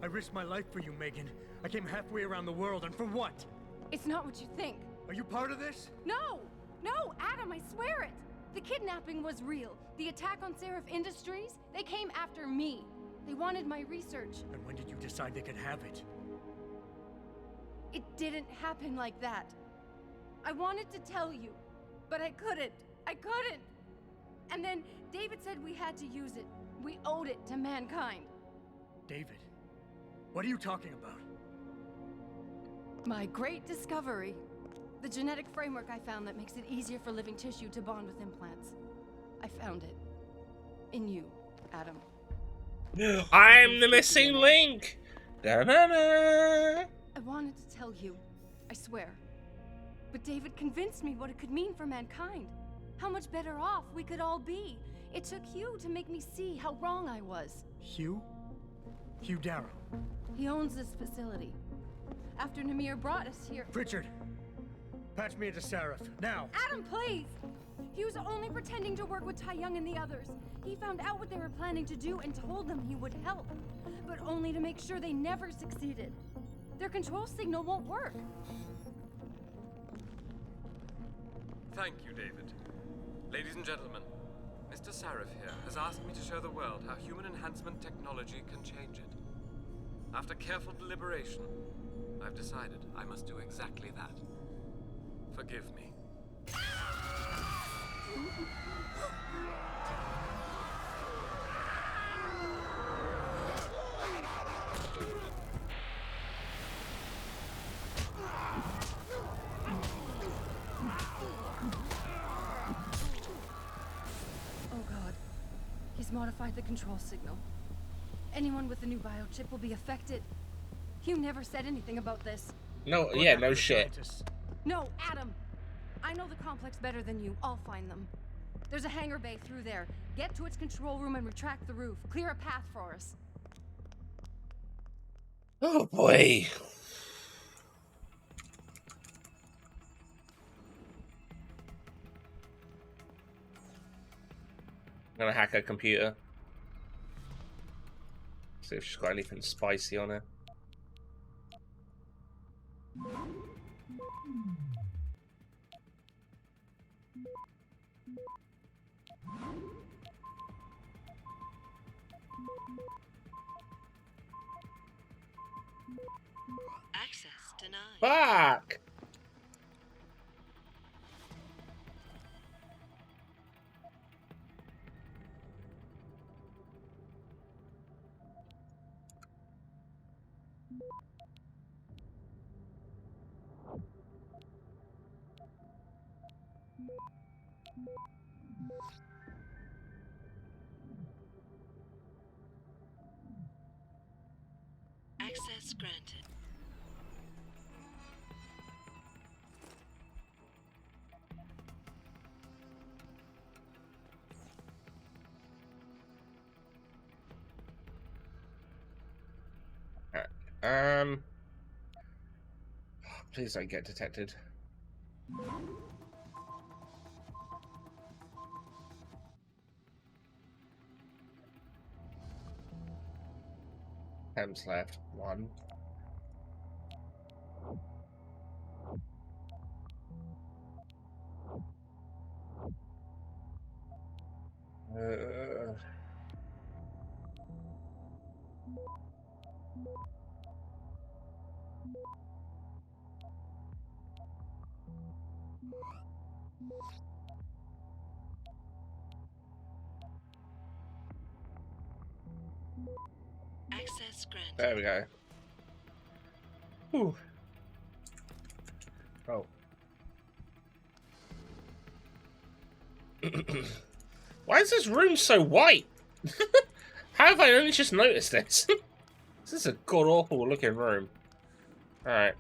I risked my life for you, Megan. I came halfway around the world, and for what? It's not what you think. Are you part of this? No! No, Adam, I swear it! The kidnapping was real. The attack on Seraph Industries, they came after me. They wanted my research. And when did you decide they could have it? It didn't happen like that. I wanted to tell you, but I couldn't. I couldn't! And then David said we had to use it. We owed it to mankind. David? What are you talking about? My great discovery. The genetic framework I found that makes it easier for living tissue to bond with implants. I found it. In you, Adam. I'm the missing link! Da-na-na! I wanted to tell you, I swear. But David convinced me what it could mean for mankind. How much better off we could all be. It took Hugh to make me see how wrong I was. Hugh? Hugh Darrow. He owns this facility. After Namir brought us here... Pritchard! Patch me into Seraph, now! Adam, please! He was only pretending to work with Tai Young and the others. He found out what they were planning to do and told them he would help. But only to make sure they never succeeded. Their control signal won't work. Thank you, David. Ladies and gentlemen, Mr. Sarif here has asked me to show the world how human enhancement technology can change it. After careful deliberation, I've decided I must do exactly that. Forgive me. Oh god. He's modified the control signal. Anyone with the new biochip will be affected. Hugh never said anything about this. No, yeah, no shit. No, Adam! I know the complex better than you. I'll find them. There's a hangar bay through there. Get to its control room and retract the roof. Clear a path for us. Oh boy. I'm gonna hack her computer. See if she's got anything spicy on her. Access denied. Fuck! Access granted. Please don't get detected. Temps left. 1. Access granted. There we go. Whew. Oh. Why is this room so white? How have I only just noticed this? This is a god-awful looking room. Alright.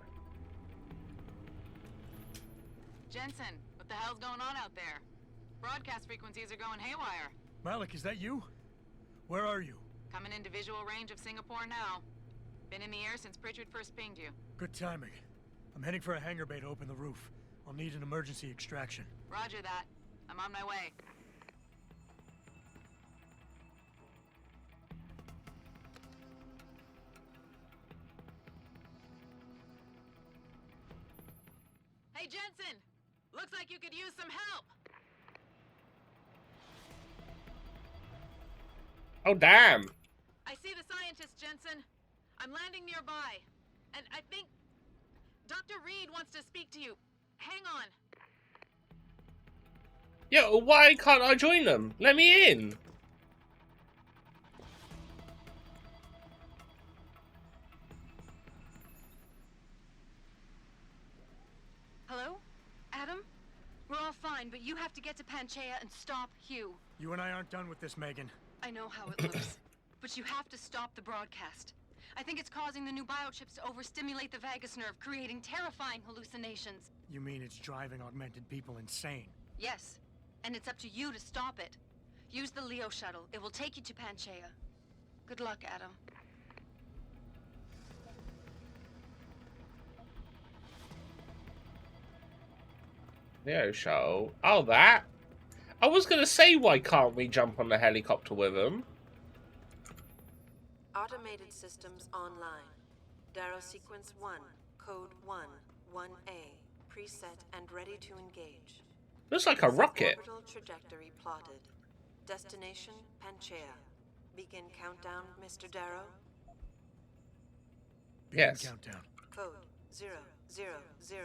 Jensen, what the hell's going on out there? Broadcast frequencies are going haywire. Malik, is that you? Where are you? Coming into visual range of Singapore now. Been in the air since Pritchard first pinged you. Good timing. I'm heading for a hangar bay to open the roof. I'll need an emergency extraction. Roger that. I'm on my way. Hey, Jensen! Looks like you could use some help! Oh, damn! I see the scientist, Jensen. I'm landing nearby. And I think Dr. Reed wants to speak to you. Hang on. Yeah, why can't I join them? Let me in! Hello? Adam? We're all fine, but you have to get to Panchaea and stop Hugh. You and I aren't done with this, Megan. I know how it looks, but you have to stop the broadcast. I think it's causing the new biochips to overstimulate the vagus nerve, creating terrifying hallucinations. You mean it's driving augmented people insane? Yes, and it's up to you to stop it. Use the Leo shuttle. It will take you to Panchaea. Good luck, Adam. Leo shuttle. Oh, that? I was gonna say, why can't we jump on the helicopter with him? Automated systems online. Darrow sequence 1, code 1, 1A, preset and ready to engage. Looks like a rocket. Orbital trajectory plotted. Destination Panchaea. Begin countdown, Mr. Darrow. Yes. Countdown. Code 0, 0, 0.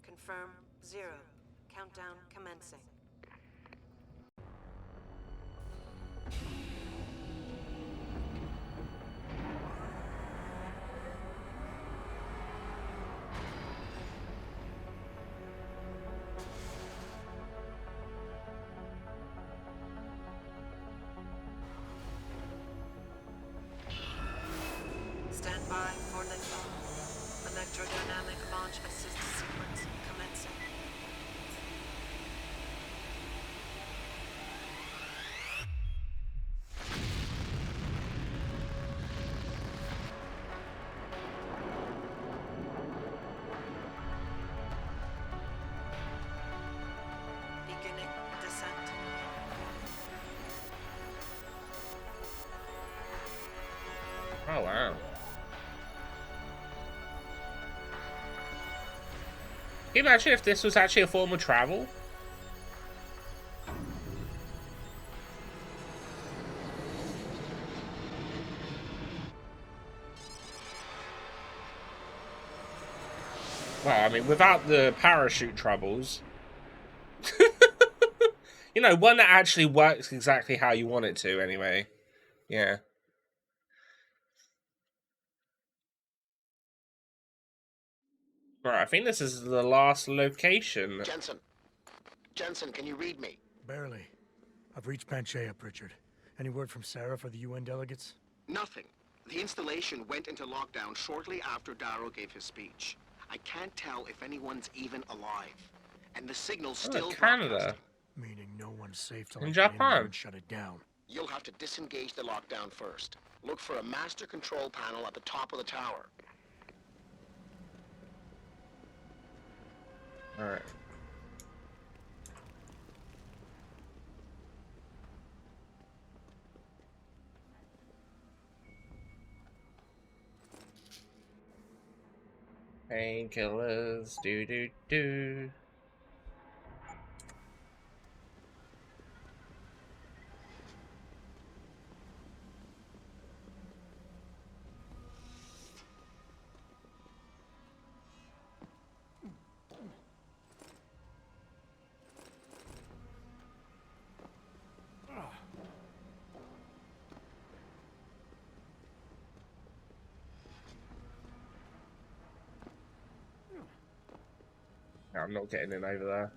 Confirm 0. Countdown commencing. Stand by for liftoff. Electrodynamic launch assist sequence commencing. Beginning descent. Oh, wow. Can you imagine if this was actually a form of travel? Well, I mean, without the parachute troubles. You know, one that actually works exactly how you want it to, anyway. Yeah. Right, I think this is the last location. Jensen, can you read me? Barely. I've reached Panchea, Pritchard. Any word from Sarah for the UN delegates? Nothing. The installation went into lockdown shortly after Darrow gave his speech. I can't tell if anyone's even alive. And the signal's still Canada. Meaning no one's safe till In I get in there Japan. and shut it down. You'll have to disengage the lockdown first. Look for a master control panel at the top of the tower. Alright. Painkillers, do. No, I'm not getting in over there.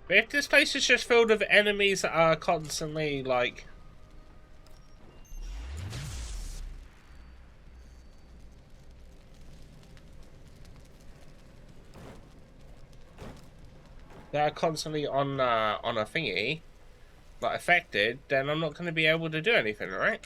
But if this place is just filled with enemies that are constantly, like... that are constantly on a thingy, like affected, then I'm not going to be able to do anything, right?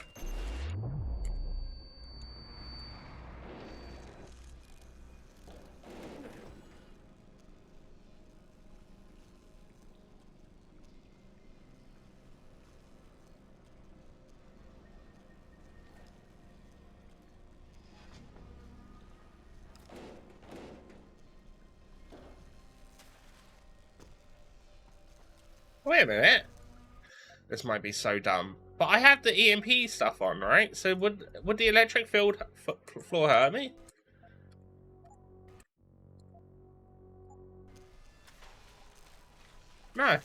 Wait a minute. This might be so dumb. But I have the EMP stuff on, right? So would the electric field floor hurt me? No.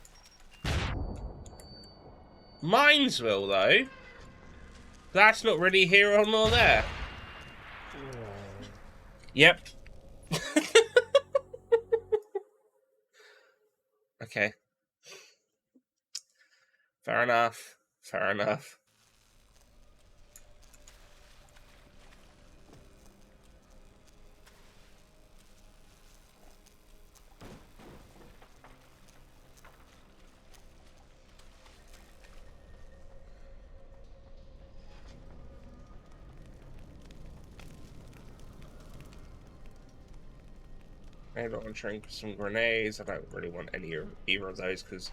Mines will, though. That's not really here or nor there. Yep. Okay. Fair enough. Fair enough. I don't want to drink some grenades. I don't really want any either of those because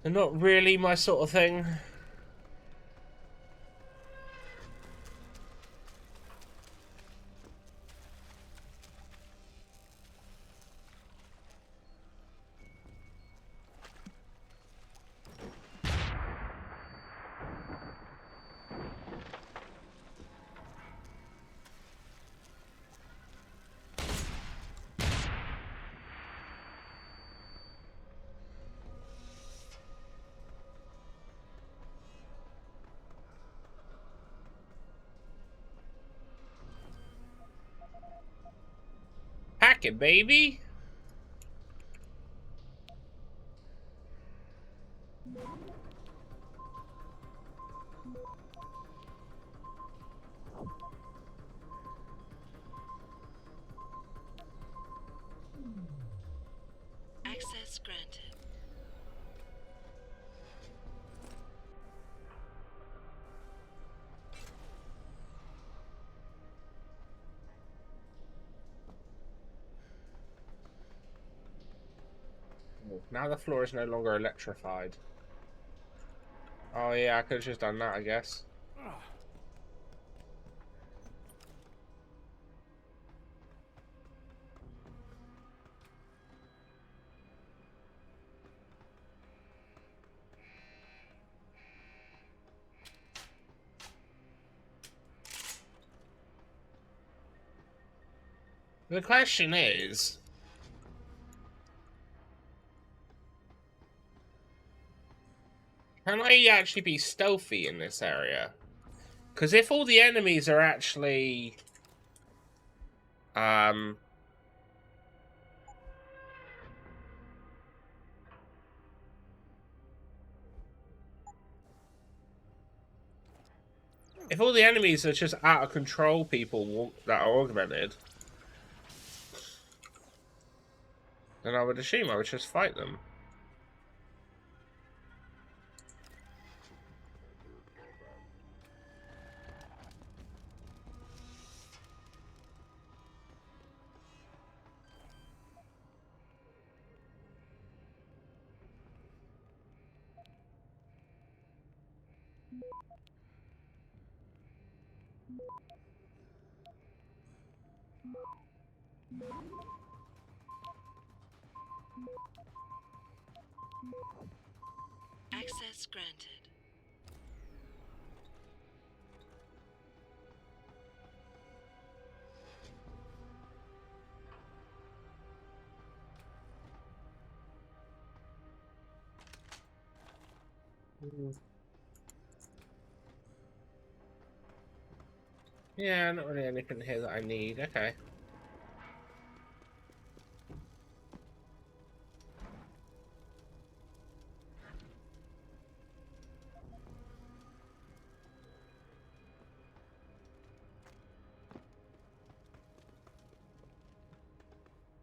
they're not really my sort of thing. like it, baby. Access granted. Now the floor is no longer electrified. Oh yeah, I could have just done that, I guess. The question is, can I actually be stealthy in this area? Because if all the enemies are actually... if all the enemies are just out of control people that are augmented, then I would assume I would just fight them. Access granted. Yeah, not really anything here that I need. Okay.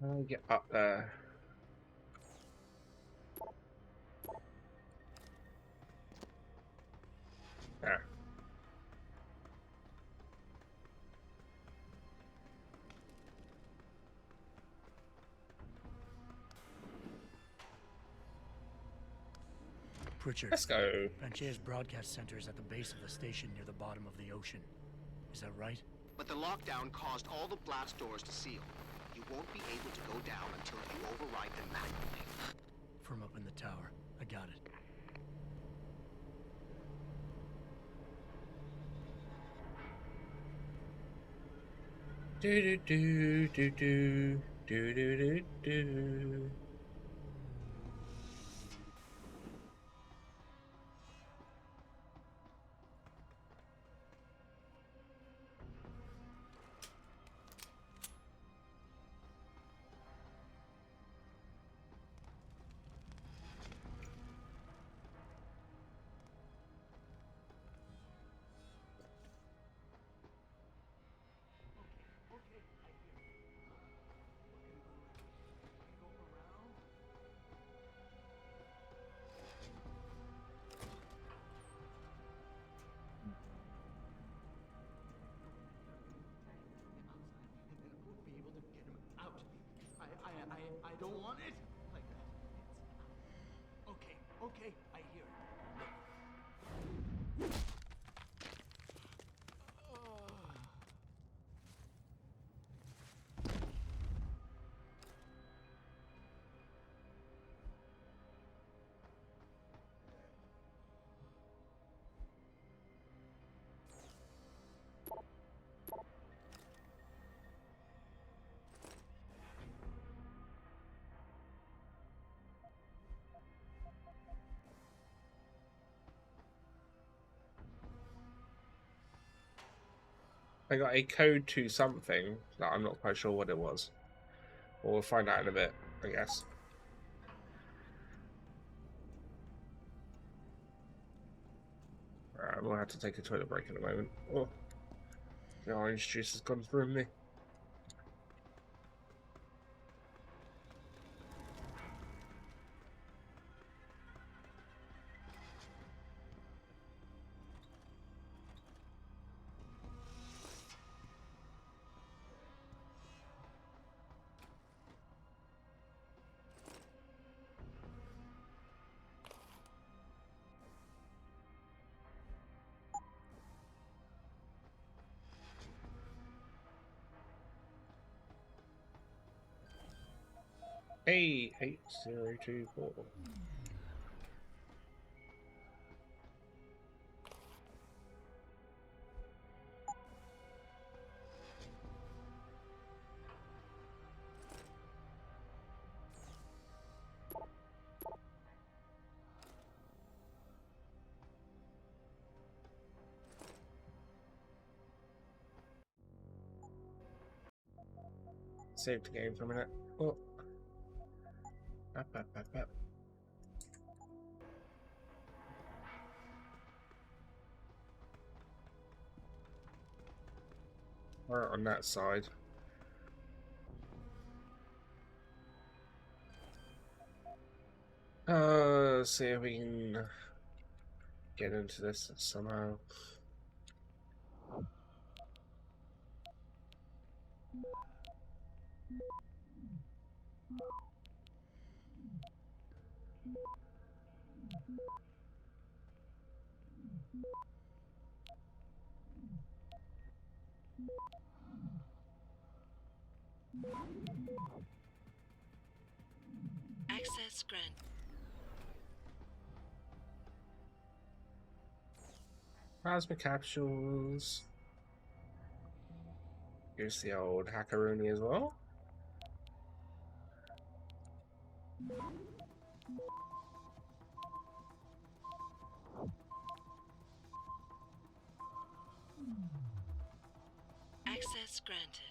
I'll get up there. There. Pritchard. Let's go. Panchea's broadcast center is at the base of the station near the bottom of the ocean. Is that right? But the lockdown caused all the blast doors to seal. You won't be able to go down until you override them manually. From up in the tower. I got it. Do do do do do do do do. I don't want it like that. Okay, I hear it. I got a code to something that I'm not quite sure what it was. Well, we'll find out in a bit, I guess. I'm gonna have to take a toilet break in a moment. Oh, the orange juice has gone through me. Hey, 8024. Save the game for a minute. Oh. Up. Right on that side. Let's see if we can get into this somehow. Access granted. Plasma capsules. Here's the old hackaroonie as well. Access granted.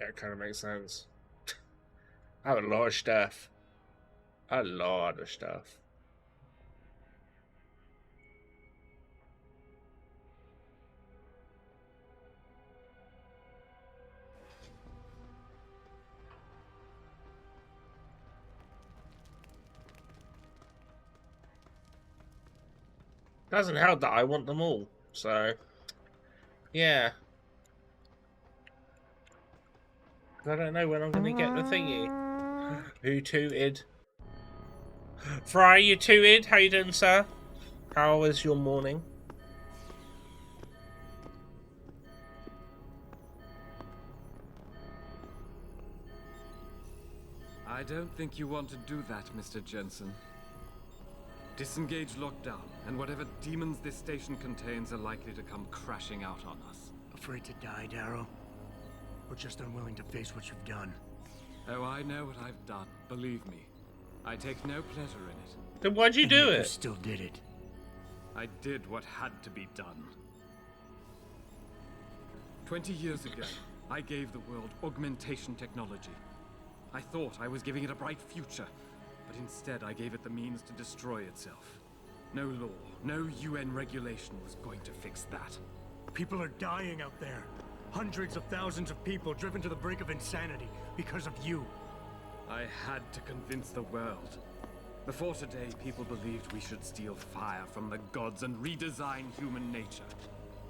Yeah, it kind of makes sense. I have a lot of stuff. A lot of stuff. Doesn't help that I want them all, so yeah. I don't know when I'm gonna get the thingy. Who tooted? Fry, you tooted? How you doing, sir? How was your morning? I don't think you want to do that, Mr. Jensen. Disengage lockdown, and whatever demons this station contains are likely to come crashing out on us. Afraid to die, Darrow? Or just unwilling to face what you've done? Oh, I know what I've done. Believe me. I take no pleasure in it. Then why'd you do You it? still did it. I did what had to be done. 20 years ago, I gave the world augmentation technology. I thought I was giving it a bright future, but instead I gave it the means to destroy itself. No law, no UN regulation was going to fix that. People are dying out there. Hundreds of thousands of people driven to the brink of insanity because of you. I had to convince the world. Before today, people believed we should steal fire from the gods and redesign human nature.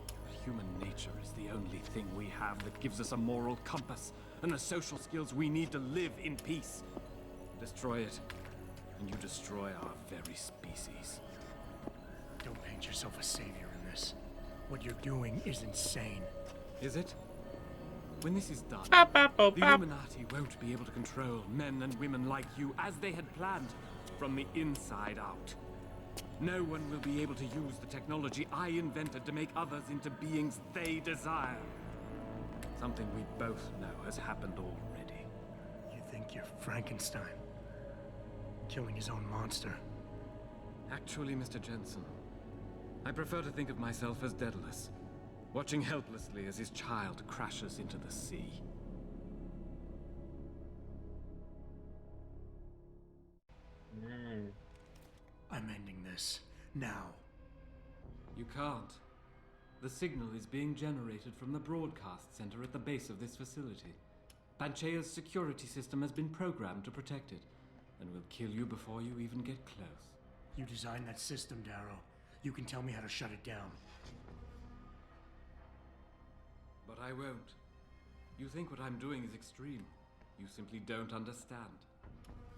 But human nature is the only thing we have that gives us a moral compass and the social skills we need to live in peace. Destroy it, and you destroy our very species. Don't paint yourself a savior in this. What you're doing is insane. Is it? When this is done, the Illuminati won't be able to control men and women like you as they had planned, from the inside out. No one will be able to use the technology I invented to make others into beings they desire. Something we both know has happened already. You think like you're Frankenstein, killing his own monster. Actually, Mr. Jensen, I prefer to think of myself as Daedalus, watching helplessly as his child crashes into the sea. I'm ending this. Now. You can't. The signal is being generated from the broadcast center at the base of this facility. Panchea's security system has been programmed to protect it, and will kill you before you even get close. You designed that system, Darrow. You can tell me how to shut it down. But I won't. You think what I'm doing is extreme. You simply don't understand.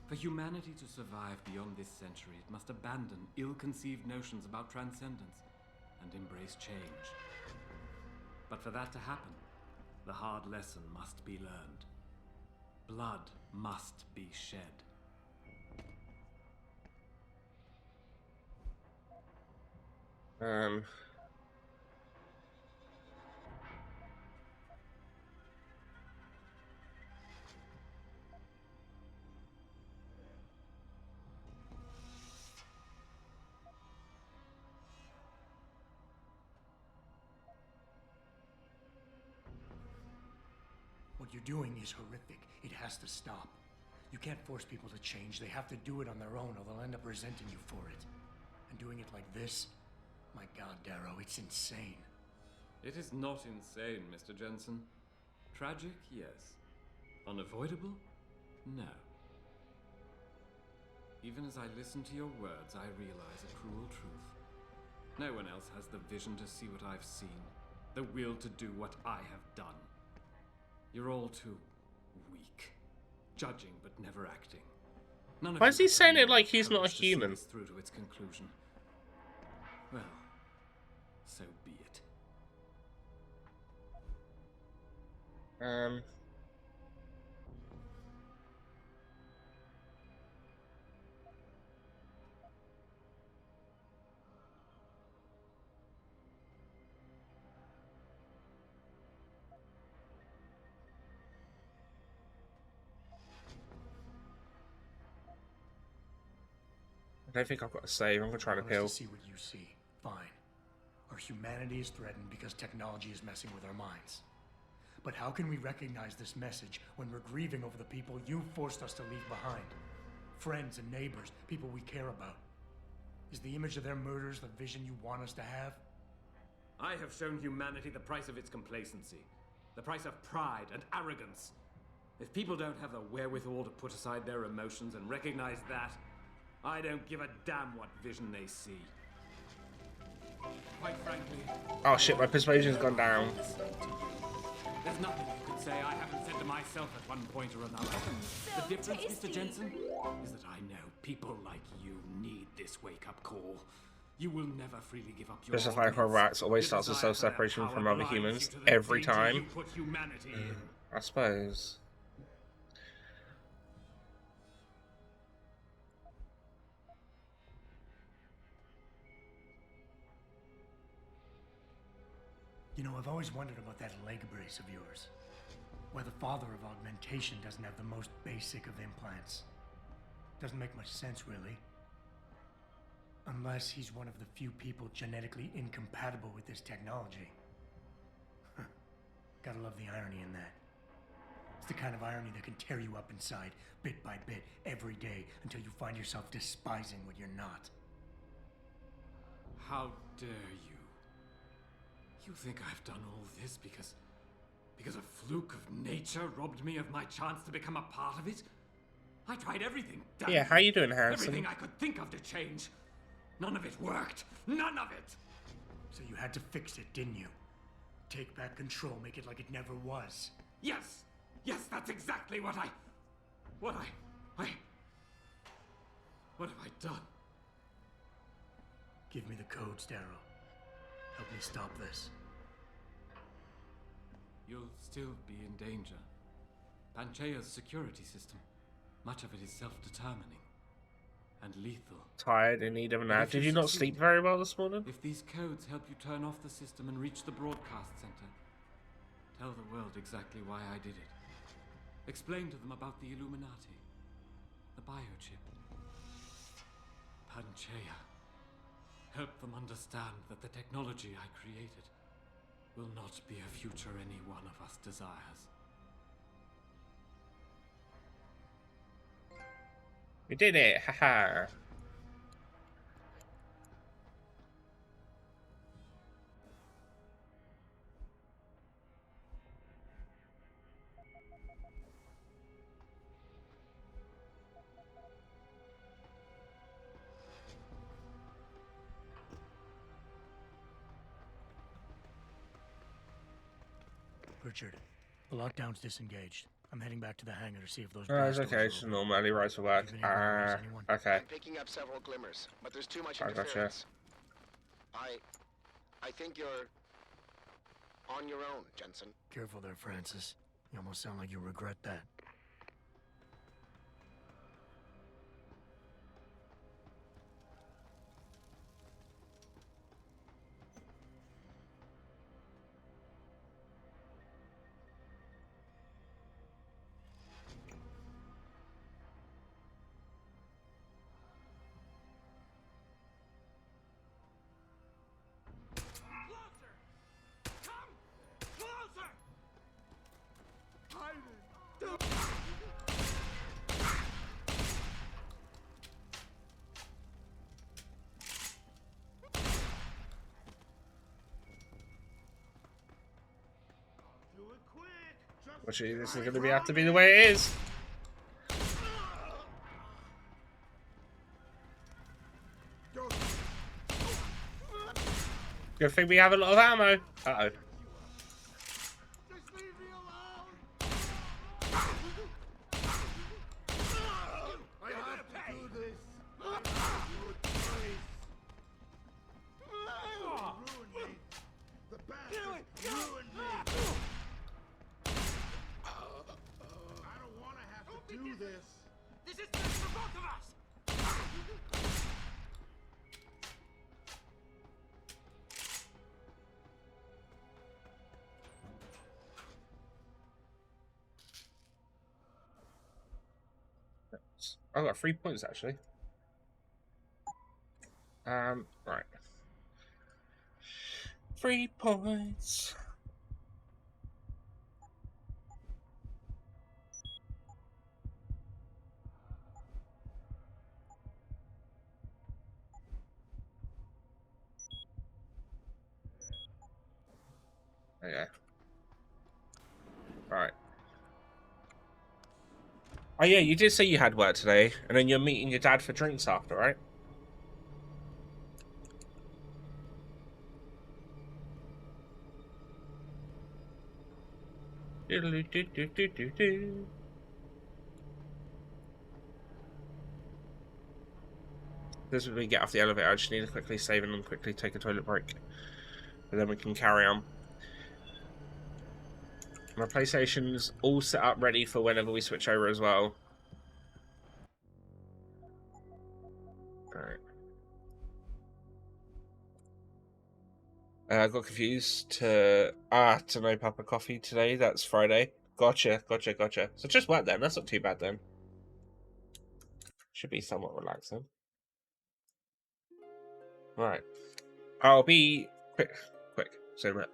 For humanity to survive beyond this century, it must abandon ill-conceived notions about transcendence and embrace change. But for that to happen, the hard lesson must be learned. Blood must be shed. What you're doing is horrific. It has to stop. You can't force people to change. They have to do it on their own, or they'll end up resenting you for it. And doing it like this? My God, Darrow, it's insane. It is not insane, Mr. Jensen. Tragic, yes. Unavoidable? No. Even as I listen to your words, I realize a cruel truth. No one else has the vision to see what I've seen, the will to do what I have done. You're all too weak, judging but never acting. None of Why is he you saying it have like he's the not a courage to see human? this through to its conclusion. Well, so be it. I don't think I've got a save. I'm gonna try to I want us kill. to see what you see. Fine. Our humanity is threatened because technology is messing with our minds. But how can we recognize this message when we're grieving over the people you forced us to leave behind? Friends and neighbors, people we care about. Is the image of their murders the vision you want us to have? I have shown humanity the price of its complacency, the price of pride and arrogance. If people don't have the wherewithal to put aside their emotions and recognize that, I don't give a damn what vision they see. Quite frankly... Oh shit, my persuasion's gone down. There's nothing you could say I haven't said to myself at one point or another. The difference, Mr. Jensen, is that I know people like you need this wake-up call. You will never freely give up your Just like rats always starts with self-separation from other humans every time. I suppose. You know, I've always wondered about that leg brace of yours. Why the father of augmentation doesn't have the most basic of implants. Doesn't make much sense, really. Unless he's one of the few people genetically incompatible with this technology. Gotta love the irony in that. It's the kind of irony that can tear you up inside, bit by bit, every day, until you find yourself despising what you're not. How dare you? You think I've done all this because a fluke of nature robbed me of my chance to become a part of it? I tried everything. Yeah, how you doing, Harrison? Everything I could think of to change. None of it worked. None of it. So you had to fix it, didn't you? Take back control, make it like it never was. Yes. Yes, that's exactly what have I done? Give me the codes, Darrow. Help me stop this. You'll still be in danger. Panchea's security system, much of it is self-determining and lethal. Tired, in need of a nap. Did you not sleep very well this morning? If these codes help you turn off the system and reach the broadcast center, tell the world exactly why I did it. Explain to them about the Illuminati, the biochip, Panchaea. Help them understand that the technology I created will not be a future any one of us desires. We did it, haha. Richard, the lockdown's disengaged. I'm heading back to the hangar to see if those Oh, blast it's doors okay, are it's open. normal, he rides for work. Give any priorities, anyone? Okay. I'm picking up several glimmers, but there's too much I gotcha. interference. I think you're on your own, Jensen. Careful there, Francis. You almost sound like you regret that. Which this is going to have to be the way it is. Good thing we have a lot of ammo. Uh-oh. I got 3 points actually. Right. 3 points. Okay. Right. Oh yeah, you did say you had work today, and then you're meeting your dad for drinks after, right? Do-do-do-do-do-do-do. This is when we get off the elevator. I just need to quickly save and then quickly take a toilet break, and then we can carry on. My PlayStation's all set up ready for whenever we switch over as well. Alright. I got confused to no Papa Coffee today. That's Friday. Gotcha. So just work then. That's not too bad then. Should be somewhat relaxing. Right. I'll be quick. So much.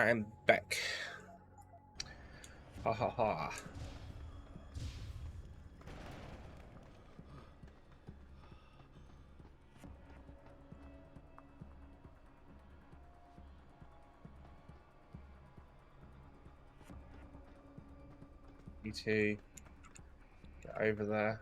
am back. Ha ha ha. You two, get over there.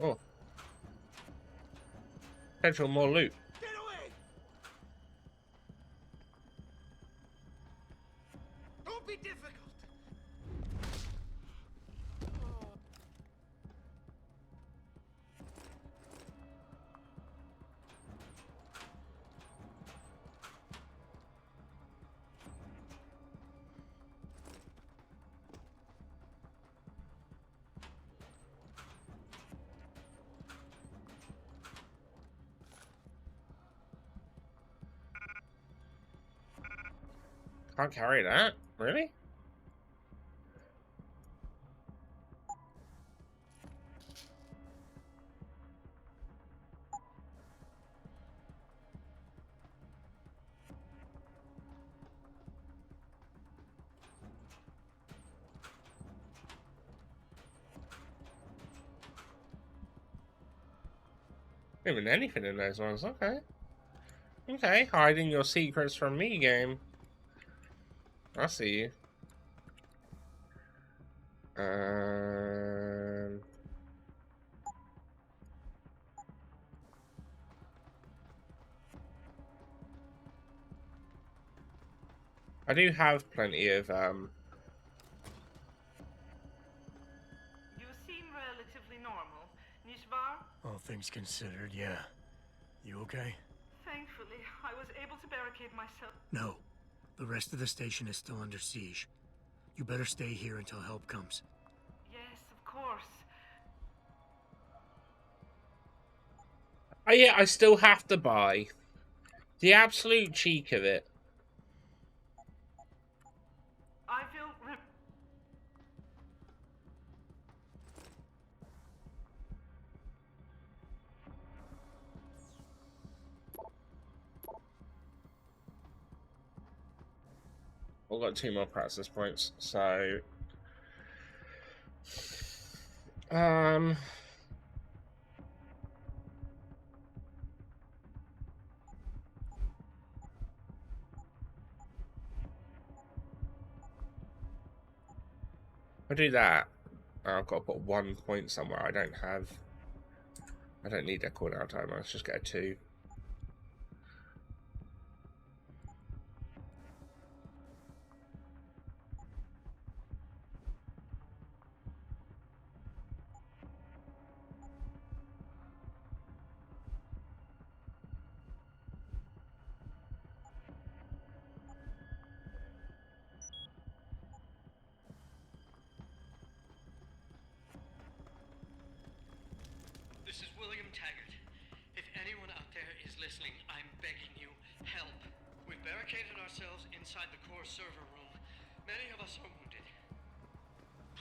Oh. Potential more loot. Get away! Don't be difficult. Can't carry that? Really? Even anything in those ones, okay. Okay, hiding your secrets from me, game. I see you. I do have plenty of You seem relatively normal, Nishvar? All things considered, yeah. You okay? Thankfully, I was able to barricade myself. No. The rest of the station is still under siege. You better stay here until help comes. Yes, of course. Oh yeah, I still have to buy. The absolute cheek of it. I feel I've got 2 more practice points, so I'll do that. I've got to put 1 point somewhere. I don't need that cooldown time. Let's just get a 2. This is William Taggart. If anyone out there is listening, I'm begging you, help. We've barricaded ourselves inside the core server room. Many of us are wounded.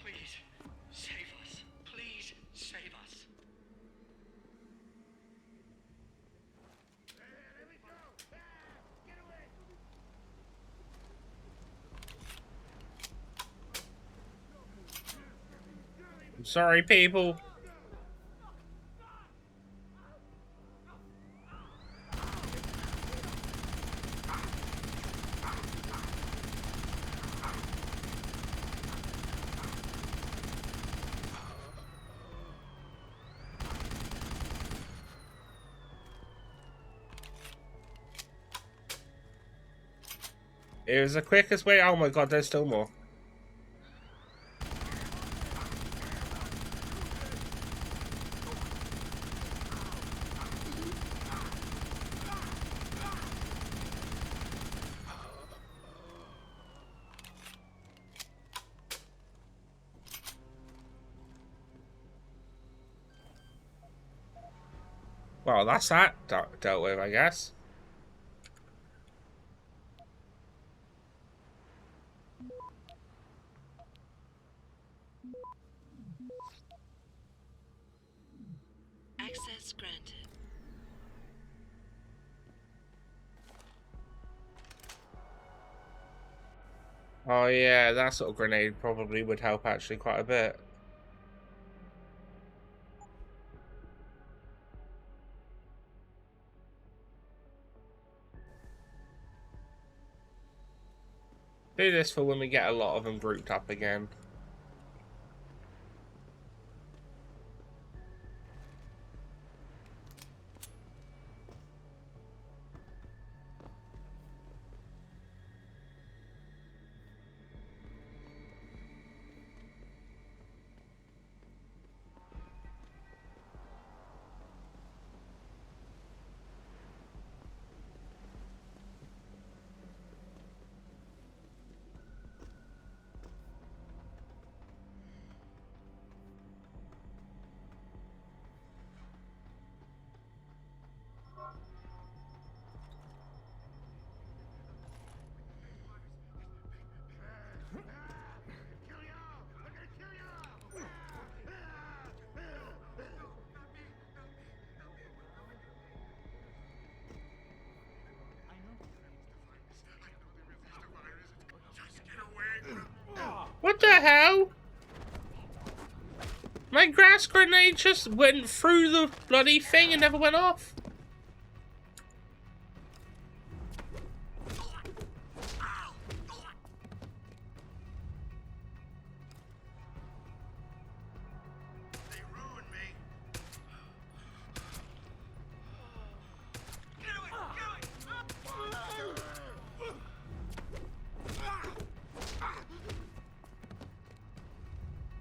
Please, save us. Please, save us. Let me go! Get away! I'm sorry, people. It was the quickest way. Oh my god, there's still more. Well, that's that dealt with, I guess. Access granted. Oh yeah, that sort of grenade probably would help actually quite a bit. Do this for when we get a lot of them grouped up again. What the hell? My grass grenade just went through the bloody thing and never went off.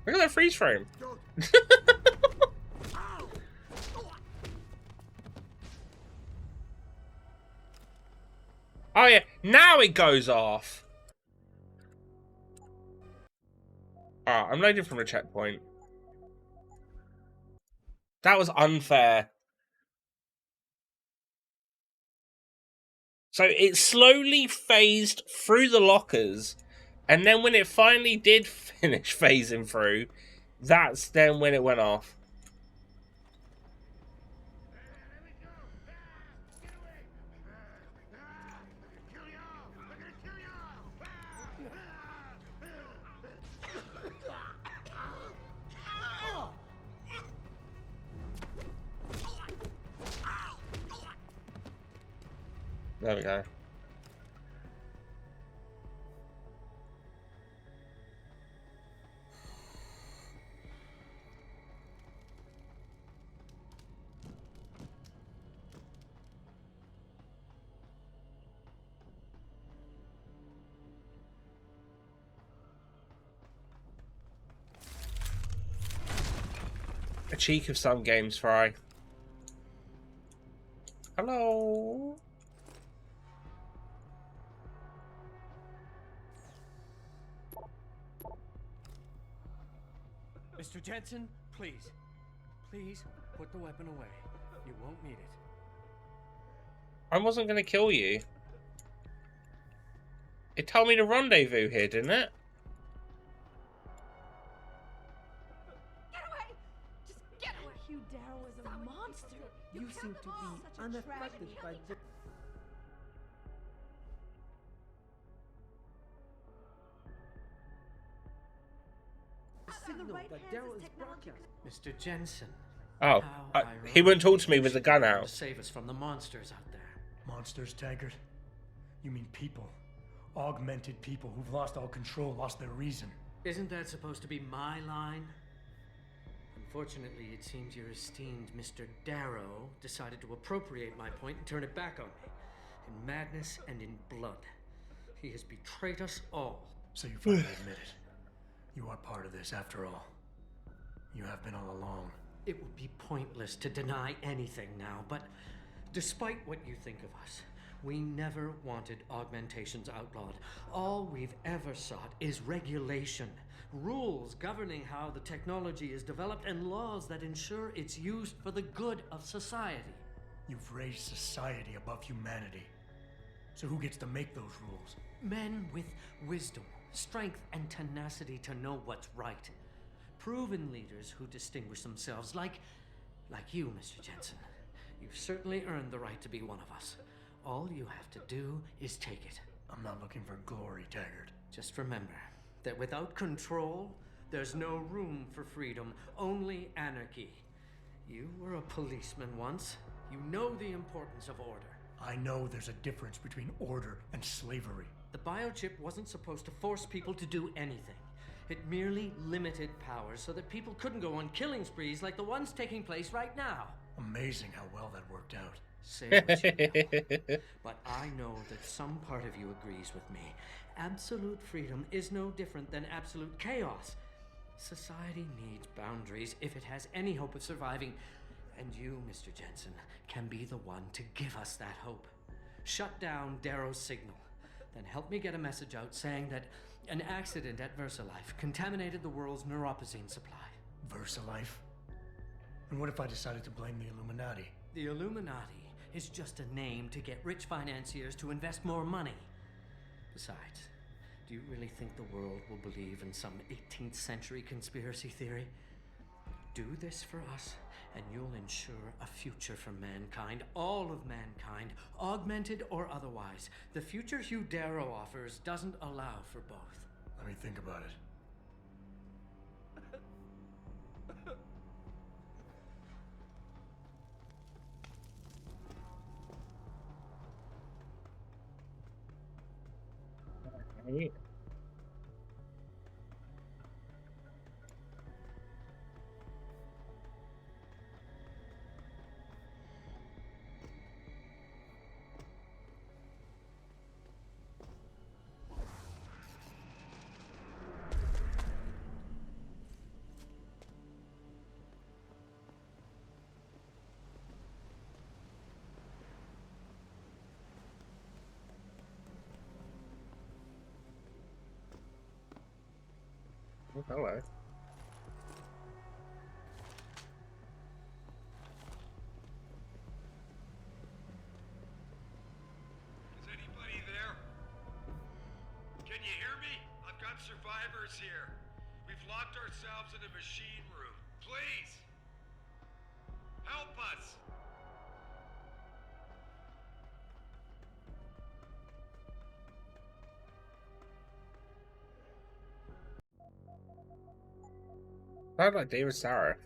Look at that freeze frame. Oh yeah, now it goes off. Alright, I'm loading from a checkpoint. That was unfair. So it slowly phased through the lockers, and then when it finally did finish phasing through, that's then when it went off. There we go. A cheek of some games, Fry. Hello. Mr. Jensen, please. Please, put the weapon away. You won't need it. I wasn't going to kill you. It told me to rendezvous here, didn't it? Get away! Just get away! Hugh Darrow is a monster. You seem to be unaffected by this. Signal that Darrow is broadcast. Mr. Jensen. Oh, he wouldn't talk to me with the gun out. Save us from the monsters out there. Monsters, Taggart? You mean people? Augmented people who've lost all control, lost their reason. Isn't that supposed to be my line? Unfortunately, it seems your esteemed Mr. Darrow decided to appropriate my point and turn it back on me. In madness and in blood. He has betrayed us all. So you finally admit it. You are part of this after all. You have been all along. It would be pointless to deny anything now, but despite what you think of us, we never wanted augmentations outlawed. All we've ever sought is regulation. Rules governing how the technology is developed and laws that ensure its use for the good of society. You've raised society above humanity. So who gets to make those rules? Men with wisdom, strength, and tenacity to know what's right. Proven leaders who distinguish themselves like you, Mr. Jensen. You've certainly earned the right to be one of us. All you have to do is take it. I'm not looking for glory, Taggart. Just remember that without control, there's no room for freedom, only anarchy. You were a policeman once. You know the importance of order. I know there's a difference between order and slavery. The biochip wasn't supposed to force people to do anything. It merely limited powers so that people couldn't go on killing sprees like the ones taking place right now. Amazing how well that worked out. Say what you will, but I know that some part of you agrees with me. Absolute freedom is no different than absolute chaos. Society needs boundaries if it has any hope of surviving. And you, Mr. Jensen, can be the one to give us that hope. Shut down Darrow's signal. Then help me get a message out saying that an accident at VersaLife contaminated the world's neuropozyne supply. VersaLife? And what if I decided to blame the Illuminati? The Illuminati is just a name to get rich financiers to invest more money. Besides, do you really think the world will believe in some 18th century conspiracy theory? Do this for us, and you'll ensure a future for mankind, all of mankind, augmented or otherwise. The future Hugh Darrow offers doesn't allow for both. Let me think about it. Right. Oh, hello. Is anybody there? Can you hear me? I've got survivors here. We've locked ourselves in a machine room. Please! Help us! Sound like David Sarah.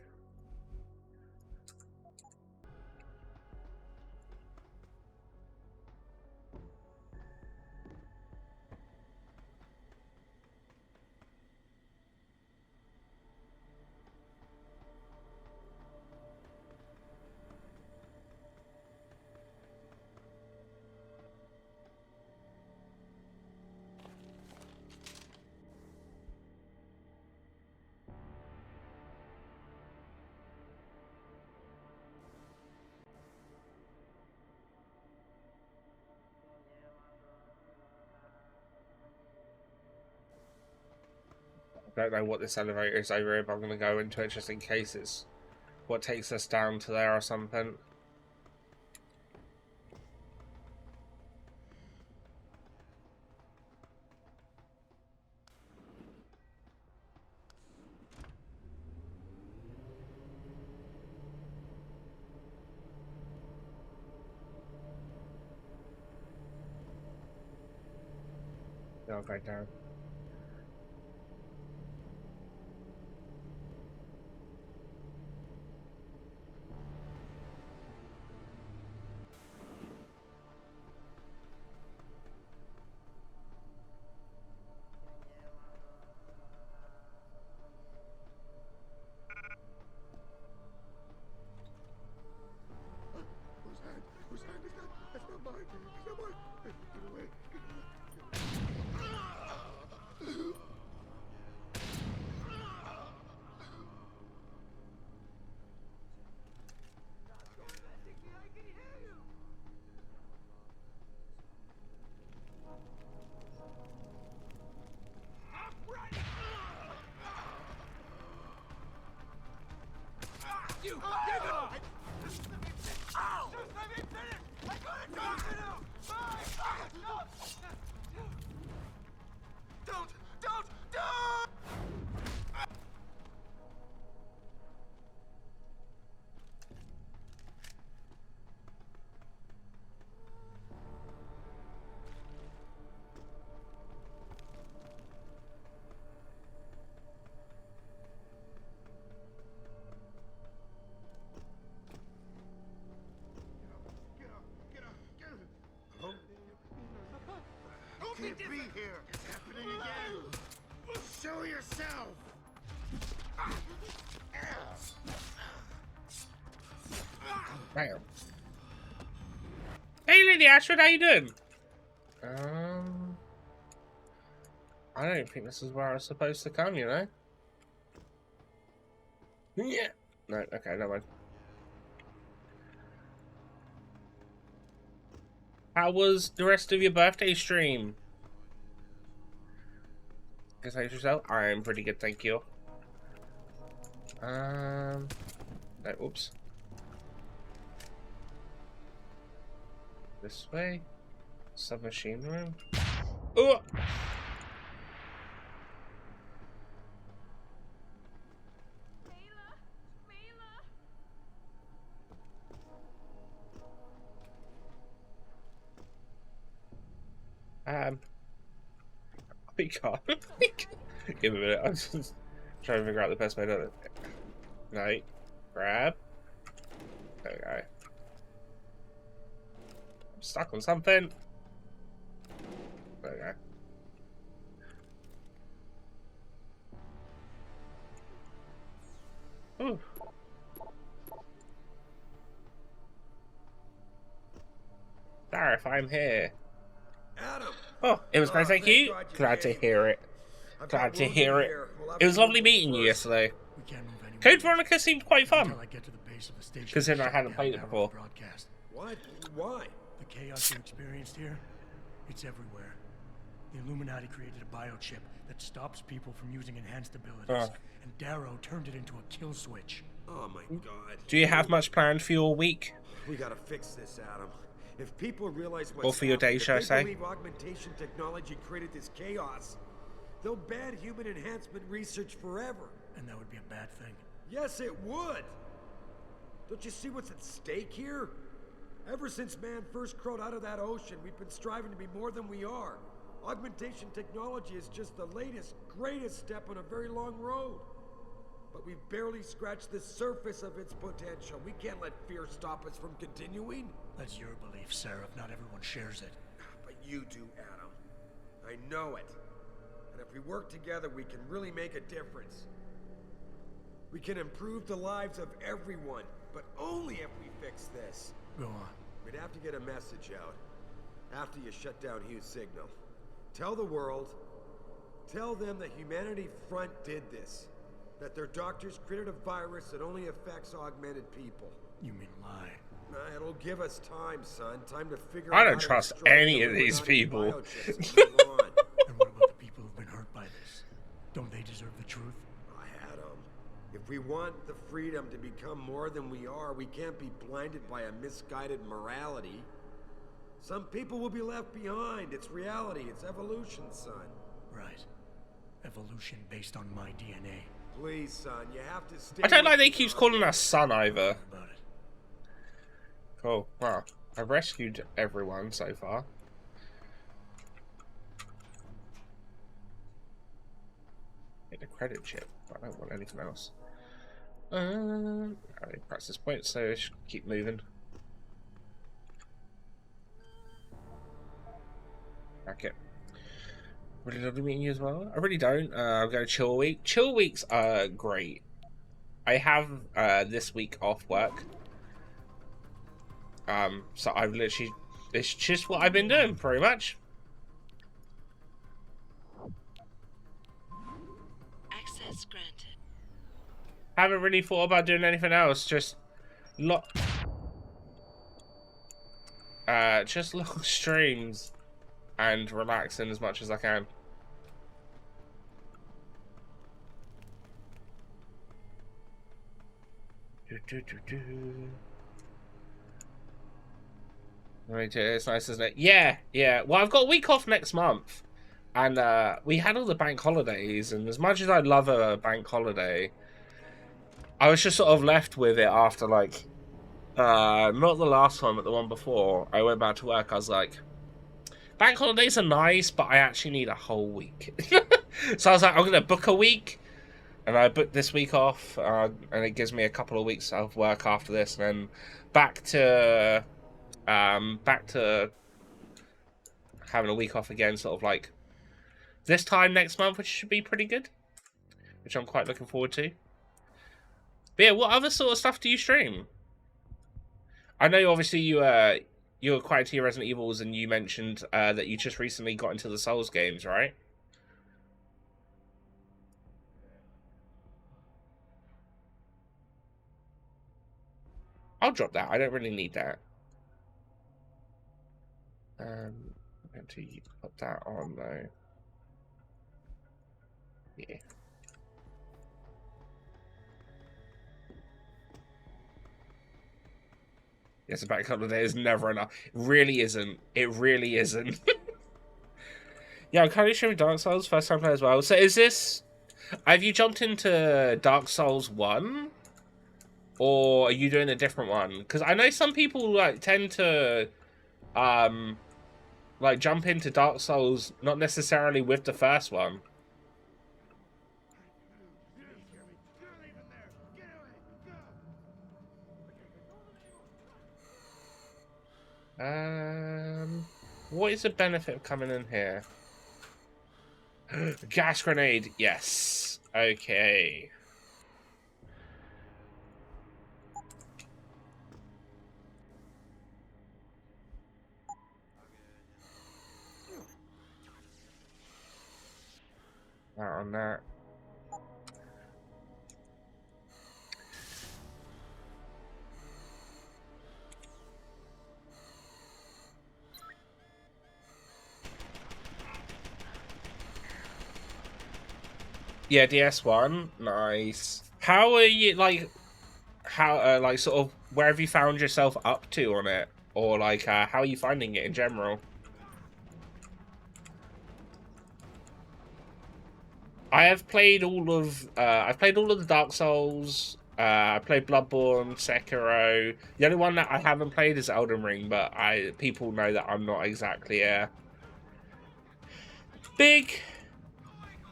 I don't know what this elevator is over here, but I'm going to go into it just in case it's what takes us down to there or something. I'll go down. Whose hand? Whose hand is that? That's not mine. It's not mine. Get away. Get away. you! You're gonna... Ow! Just let me finish! I gotta talk to you! Don't! Can't be here. It's happening again. Show yourself. Damn. Hey, Lady Ashford, how you doing? I don't think this is where I was supposed to come, you know? Yeah. No, okay, never mind. How was the rest of your birthday stream? Guess how yourself? I'm pretty good, thank you. No, oops. This way? Submachine room? Oh! We can't. Give me a minute. I'm just trying to figure out the best way to do it. Night. Grab. Okay. I'm stuck on something. Okay. Ooh. Gareth, I'm here. Adam! Oh, it was great, thank you. Glad to hear it. Glad to hear it. It was lovely meeting you yesterday. Code Veronica seemed quite fun. Considering I hadn't played it before. What? Why? The chaos you experienced here, it's everywhere. The Illuminati created a biochip that stops people from using enhanced abilities, and Darrow turned it into a kill switch. Oh my god. Do you have much planned for your week? We gotta fix this, Adam. If people realize what's Or for your day, should I say? If they believe augmentation technology created this chaos, they'll ban human enhancement research forever. And that would be a bad thing. Yes, it would! Don't you see what's at stake here? Ever since man first crawled out of that ocean, we've been striving to be more than we are. Augmentation technology is just the latest, greatest step on a very long road. But we've barely scratched the surface of its potential. We can't let fear stop us from continuing. That's your belief, Seraph. Not everyone shares it. But you do, Adam. I know it. And if we work together, we can really make a difference. We can improve the lives of everyone, but only if we fix this. Go on. We'd have to get a message out after you shut down Hugh's signal. Tell the world, tell them the Humanity Front did this. That their doctors created a virus that only affects augmented people. You mean lie? It'll give us time, son. Time to figure out. I don't trust any of these people. And what about the people who've been hurt by this? Don't they deserve the truth? Adam, if we want the freedom to become more than we are, we can't be blinded by a misguided morality. Some people will be left behind. It's reality. It's evolution, son. Right. Evolution based on my DNA. Please, son, you have to stay. I don't like they keeps calling us son either. Cool. Well, I've rescued everyone so far. Get the credit chip. I don't want anything else. I need practice points, so I should keep moving. Okay. Really lovely meeting you as well. I really don't. I'm going to chill week. Chill weeks are great. I have this week off work. So I've literally, it's just what I've been doing pretty much. Access granted. Haven't really thought about doing anything else. Just long streams and relaxing as much as I can. It's nice, isn't it? Yeah, yeah. Well, I've got a week off next month. And we had all the bank holidays. And as much as I love a bank holiday, I was just sort of left with it after, like, not the last one, but the one before. I went back to work. I was like, bank holidays are nice, but I actually need a whole week. So I was like, I'm going to book a week. And I booked this week off. And it gives me a couple of weeks of work after this. And then back to having a week off again, sort of like this time next month, which should be pretty good. Which I'm quite looking forward to. But yeah, what other sort of stuff do you stream? I know obviously you were quite into your Resident Evils, and you mentioned that you just recently got into the Souls games, right? I'll drop that. I don't really need that. I'm going to put that on though. Yeah. Yes, a back holiday is never enough. It really isn't. It really isn't. Yeah, I'm currently streaming Dark Souls, first time player as well. So is this... Have you jumped into Dark Souls 1? Or are you doing a different one? Because I know some people like tend to like jump into Dark Souls not necessarily with the first one. What is the benefit of coming in here? Gas grenade, yes. Okay. That on that. Yeah, DS1, nice. How are you like? How like sort of where have you found yourself up to on it, or like how are you finding it in general? I've played all of the Dark Souls. I played Bloodborne, Sekiro. The only one that I haven't played is Elden Ring, but people know that I'm not exactly a big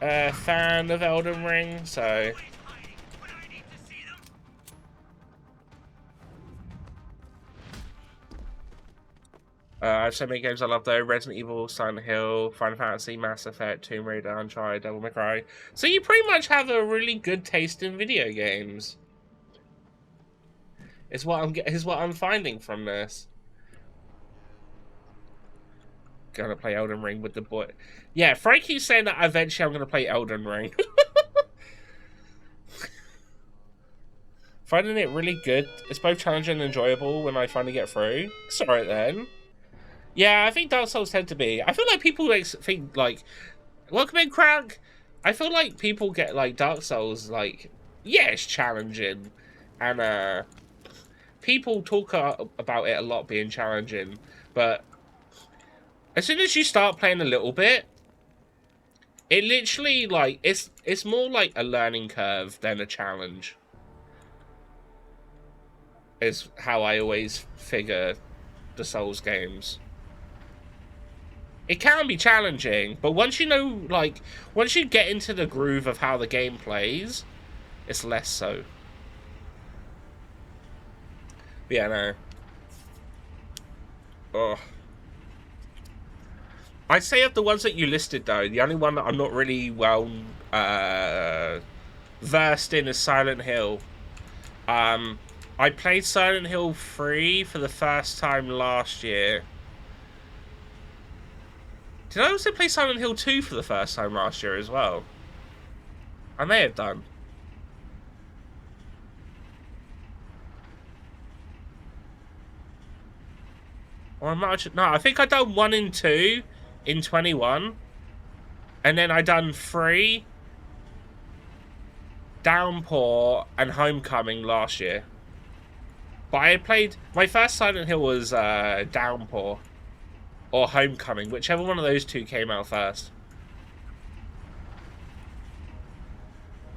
fan of Elden Ring, so. I have so many games I love though: Resident Evil, Silent Hill, Final Fantasy, Mass Effect, Tomb Raider, Uncharted, Devil May Cry. So you pretty much have a really good taste in video games. Is what I'm finding from this. Gonna play Elden Ring with the boy. Yeah, Frankie's saying that eventually I'm gonna play Elden Ring. Finding it really good. It's both challenging and enjoyable when I finally get through. It's alright then. Yeah, I think Dark Souls tend to be. I feel like people think like, welcome in, Crank. I feel like people get like Dark Souls like, yeah, it's challenging, and people talk about it a lot being challenging, but as soon as you start playing a little bit, it literally like it's more like a learning curve than a challenge. Is how I always figure the Souls games. It can be challenging, but once you know, like, once you get into the groove of how the game plays, it's less so. But yeah, no. Oh. I'd say of the ones that you listed, though, the only one that I'm not really well versed in is Silent Hill. I played Silent Hill 3 for the first time last year. Did I also play Silent Hill 2 for the first time last year as well? I may have done. Or I might have, no, I think I done 1 and 2 in 21. And then I done 3, Downpour, and Homecoming last year. But I played... My first Silent Hill was Downpour. Or Homecoming. Whichever one of those two came out first.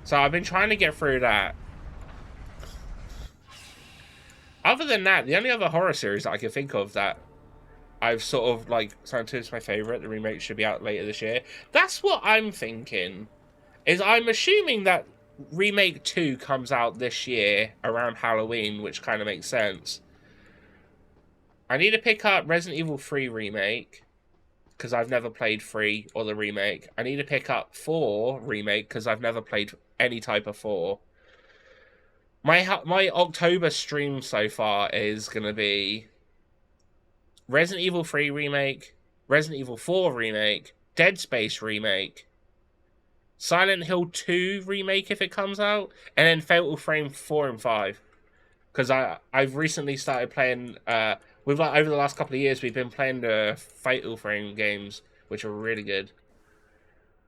So I've been trying to get through that. Other than that, the only other horror series that I can think of that I've sort of, like, Silent Hill is my favourite. The remake should be out later this year. That's what I'm thinking. Is I'm assuming that Remake 2 comes out this year around Halloween, which kind of makes sense. I need to pick up Resident Evil 3 Remake, because I've never played 3 or the remake. I need to pick up 4 Remake, because I've never played any type of 4. My October stream so far is going to be Resident Evil 3 Remake, Resident Evil 4 Remake, Dead Space Remake, Silent Hill 2 Remake if it comes out, and then Fatal Frame 4 and 5. Because I've recently started playing, over the last couple of years, we've been playing the Fatal Frame games, which are really good.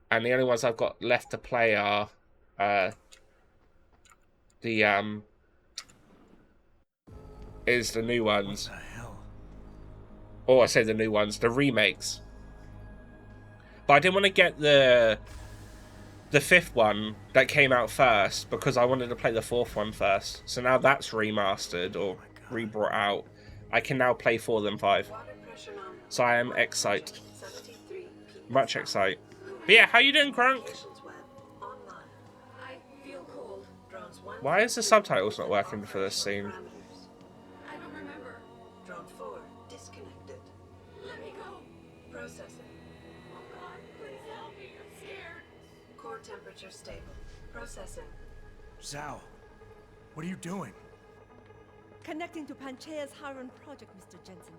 And the only ones I've got left to play are is the new ones. What the hell? Oh, I say the new ones, the remakes. But I didn't want to get the 5th one that came out first because I wanted to play the 4th one first. So now that's remastered or re-brought out. I can now play 4 than 5. So I am excited. Much excited. But yeah, how you doing, Crunk? Why is the subtitles not working for this scene? I don't remember. Drone 4 disconnected. Let me go. Processing. Oh God, please help me. I'm scared. Core temperature stable. Processing. Zhao, what are you doing? Connecting to Panchaea's Haron project, Mr. Jensen.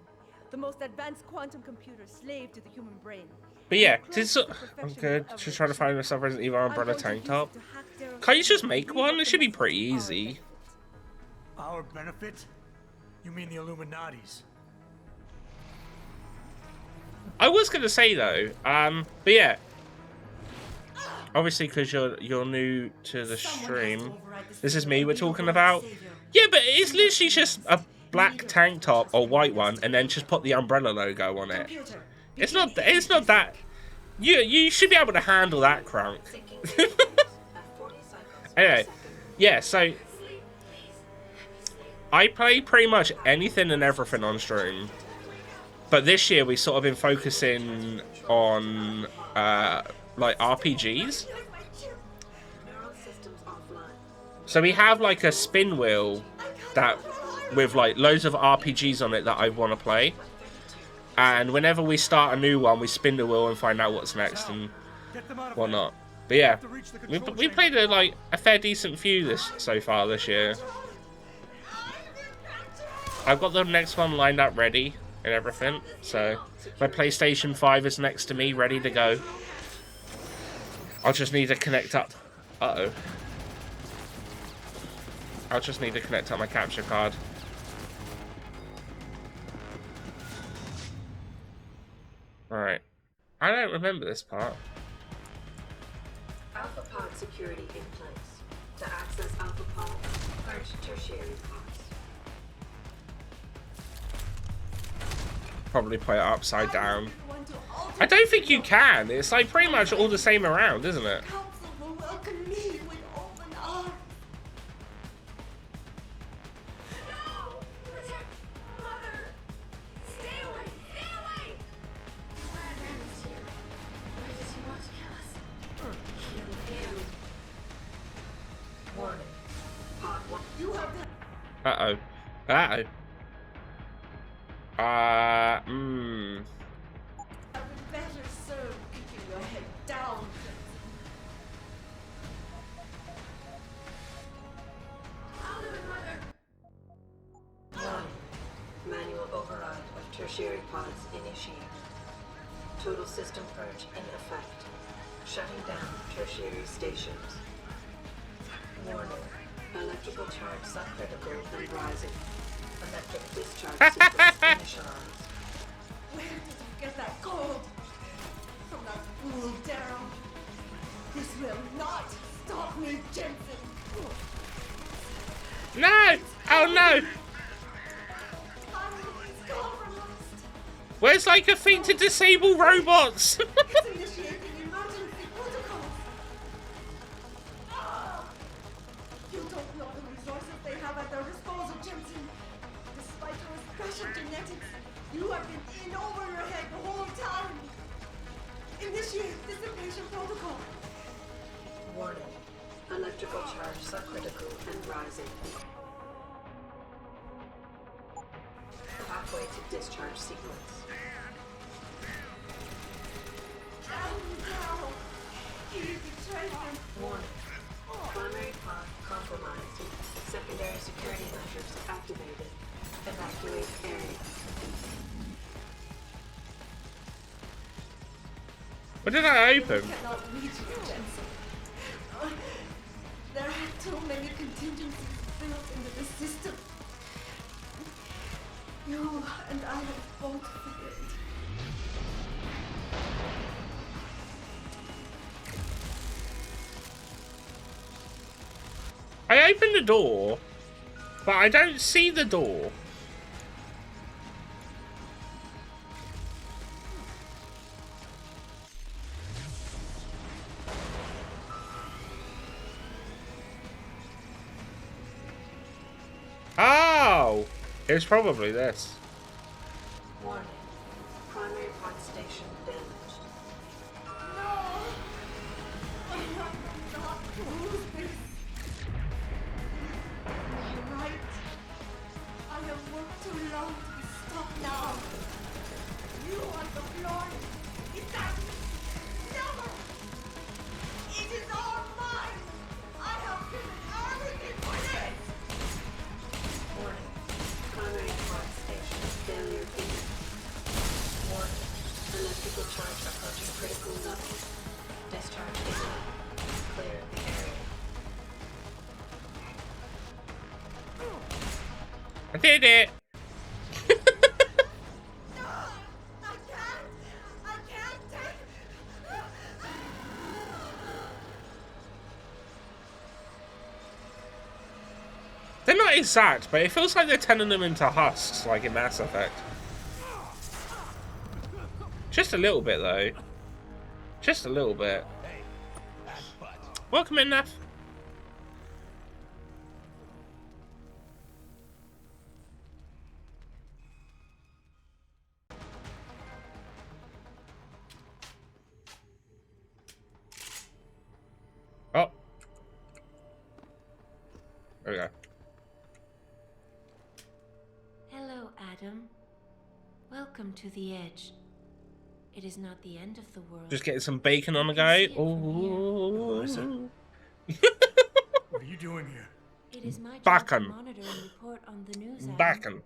The most advanced quantum computer slave to the human brain. But yeah, I'm good. Just trying to find myself Resident Evil Umbrella tank top. Can't you just make one? It should be pretty easy. Our benefit? You mean the Illuminati's? I was gonna say though, but yeah. Obviously, because you're new to the stream, this is me we're talking about. Yeah, but it's literally just a black tank top or white one, and then just put the Umbrella logo on it. It's not that. You should be able to handle that, Crunk. Anyway, yeah. So I play pretty much anything and everything on stream, but this year we sort of been focusing on like RPGs. So we have like a spin wheel that with like loads of RPGs on it that I want to play. And whenever we start a new one, we spin the wheel and find out what's next and whatnot. But yeah, we played a fair decent few so far this year. I've got the next one lined up ready and everything. So my PlayStation 5 is next to me, ready to go. I'll just need to connect up. Uh-oh. I'll just need to connect up my capture card. Alright. I don't remember this part. Alpha pod security in place. To access alpha pod, purge tertiary pods. Probably put it upside down. I don't think you can. It's like pretty much all the same around, isn't it? Uh-oh. Uh-oh. Better served keeping your head down. Manual override of tertiary pods initiated. Total system purge in effect. Shutting down tertiary stations. Warning. Electrical charge subcritical and rising. Electric discharge sequence initialized. Where did you get that gold? From that fool Darrow. This will not stop me, Jensen. No! Oh no! Where's like a thing to disable robots? It's initiating emergency protocols. You don't know the resources they have at their disposal, Jensen. Despite your special genetics, you have been in over your head the whole time. Initiate dissipation protocol. Warning. Electrical charge subcritical and rising. Halfway to discharge sequence. Warning. Primary pod compromised. Secondary security measures activated. Evacuate area. What did I open? We cannot reach you, Jensen. There are too many contingencies built into the system. You and I have both failed. I opened the door, but I don't see the door. Oh! It's probably this. Warning. Primary pod station damaged. No! I have not lose this. You're right. I have worked too long to stop now. You on the floor. It's that. No! It is all mine. I have given everything for this. Warning. Primary pod station failure imminent. Warning. Electrical charge approaching critical level. Discharge imminent. Clear the area. I did it! They're not exact, but it feels like they're turning them into husks, like in Mass Effect. Just a little bit, though. Just a little bit. Welcome in, Neff. Oh. There we go. Hello, Adam. Welcome to the Edge. It is not the end of the world. Just getting some bacon on the go. Melissa? What are you doing here? It is my job to Bacon. monitor and report on the news, Adam. Bacon.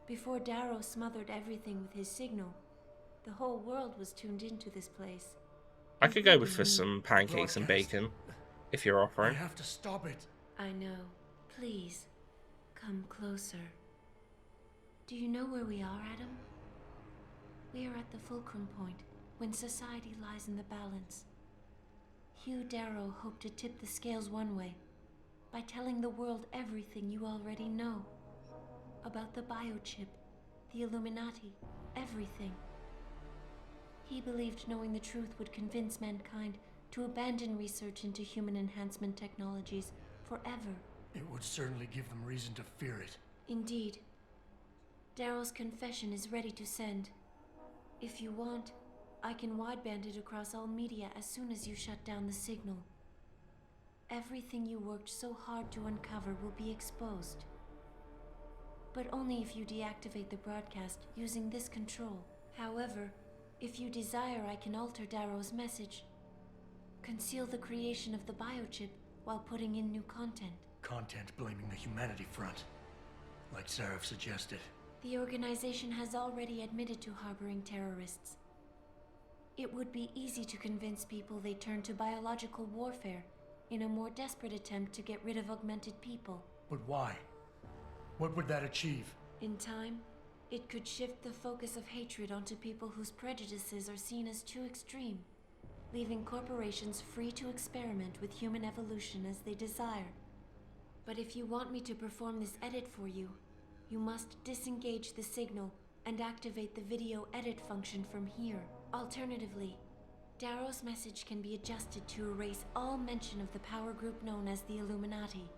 Before Darrow smothered everything with his signal, the whole world was tuned into this place. I could go with for some pancakes and bacon, if you're offering. I have to stop it. I know. Please, come closer. Do you know where we are, Adam? We are at the fulcrum point, when society lies in the balance. Hugh Darrow hoped to tip the scales one way, by telling the world everything you already know. About the biochip, the Illuminati, everything. He believed knowing the truth would convince mankind to abandon research into human enhancement technologies forever. It would certainly give them reason to fear it. Indeed. Darrow's confession is ready to send. If you want, I can wideband it across all media as soon as you shut down the signal. Everything you worked so hard to uncover will be exposed. But only if you deactivate the broadcast using this control. However, if you desire, I can alter Darrow's message. Conceal the creation of the biochip while putting in new content. Content blaming the humanity front, like Seraph suggested. The organization has already admitted to harboring terrorists. It would be easy to convince people they turn to biological warfare in a more desperate attempt to get rid of augmented people. But why? What would that achieve? In time, it could shift the focus of hatred onto people whose prejudices are seen as too extreme, leaving corporations free to experiment with human evolution as they desire. But if you want me to perform this edit for you, you must disengage the signal and activate the video edit function from here. Alternatively, Darrow's message can be adjusted to erase all mention of the power group known as the Illuminati.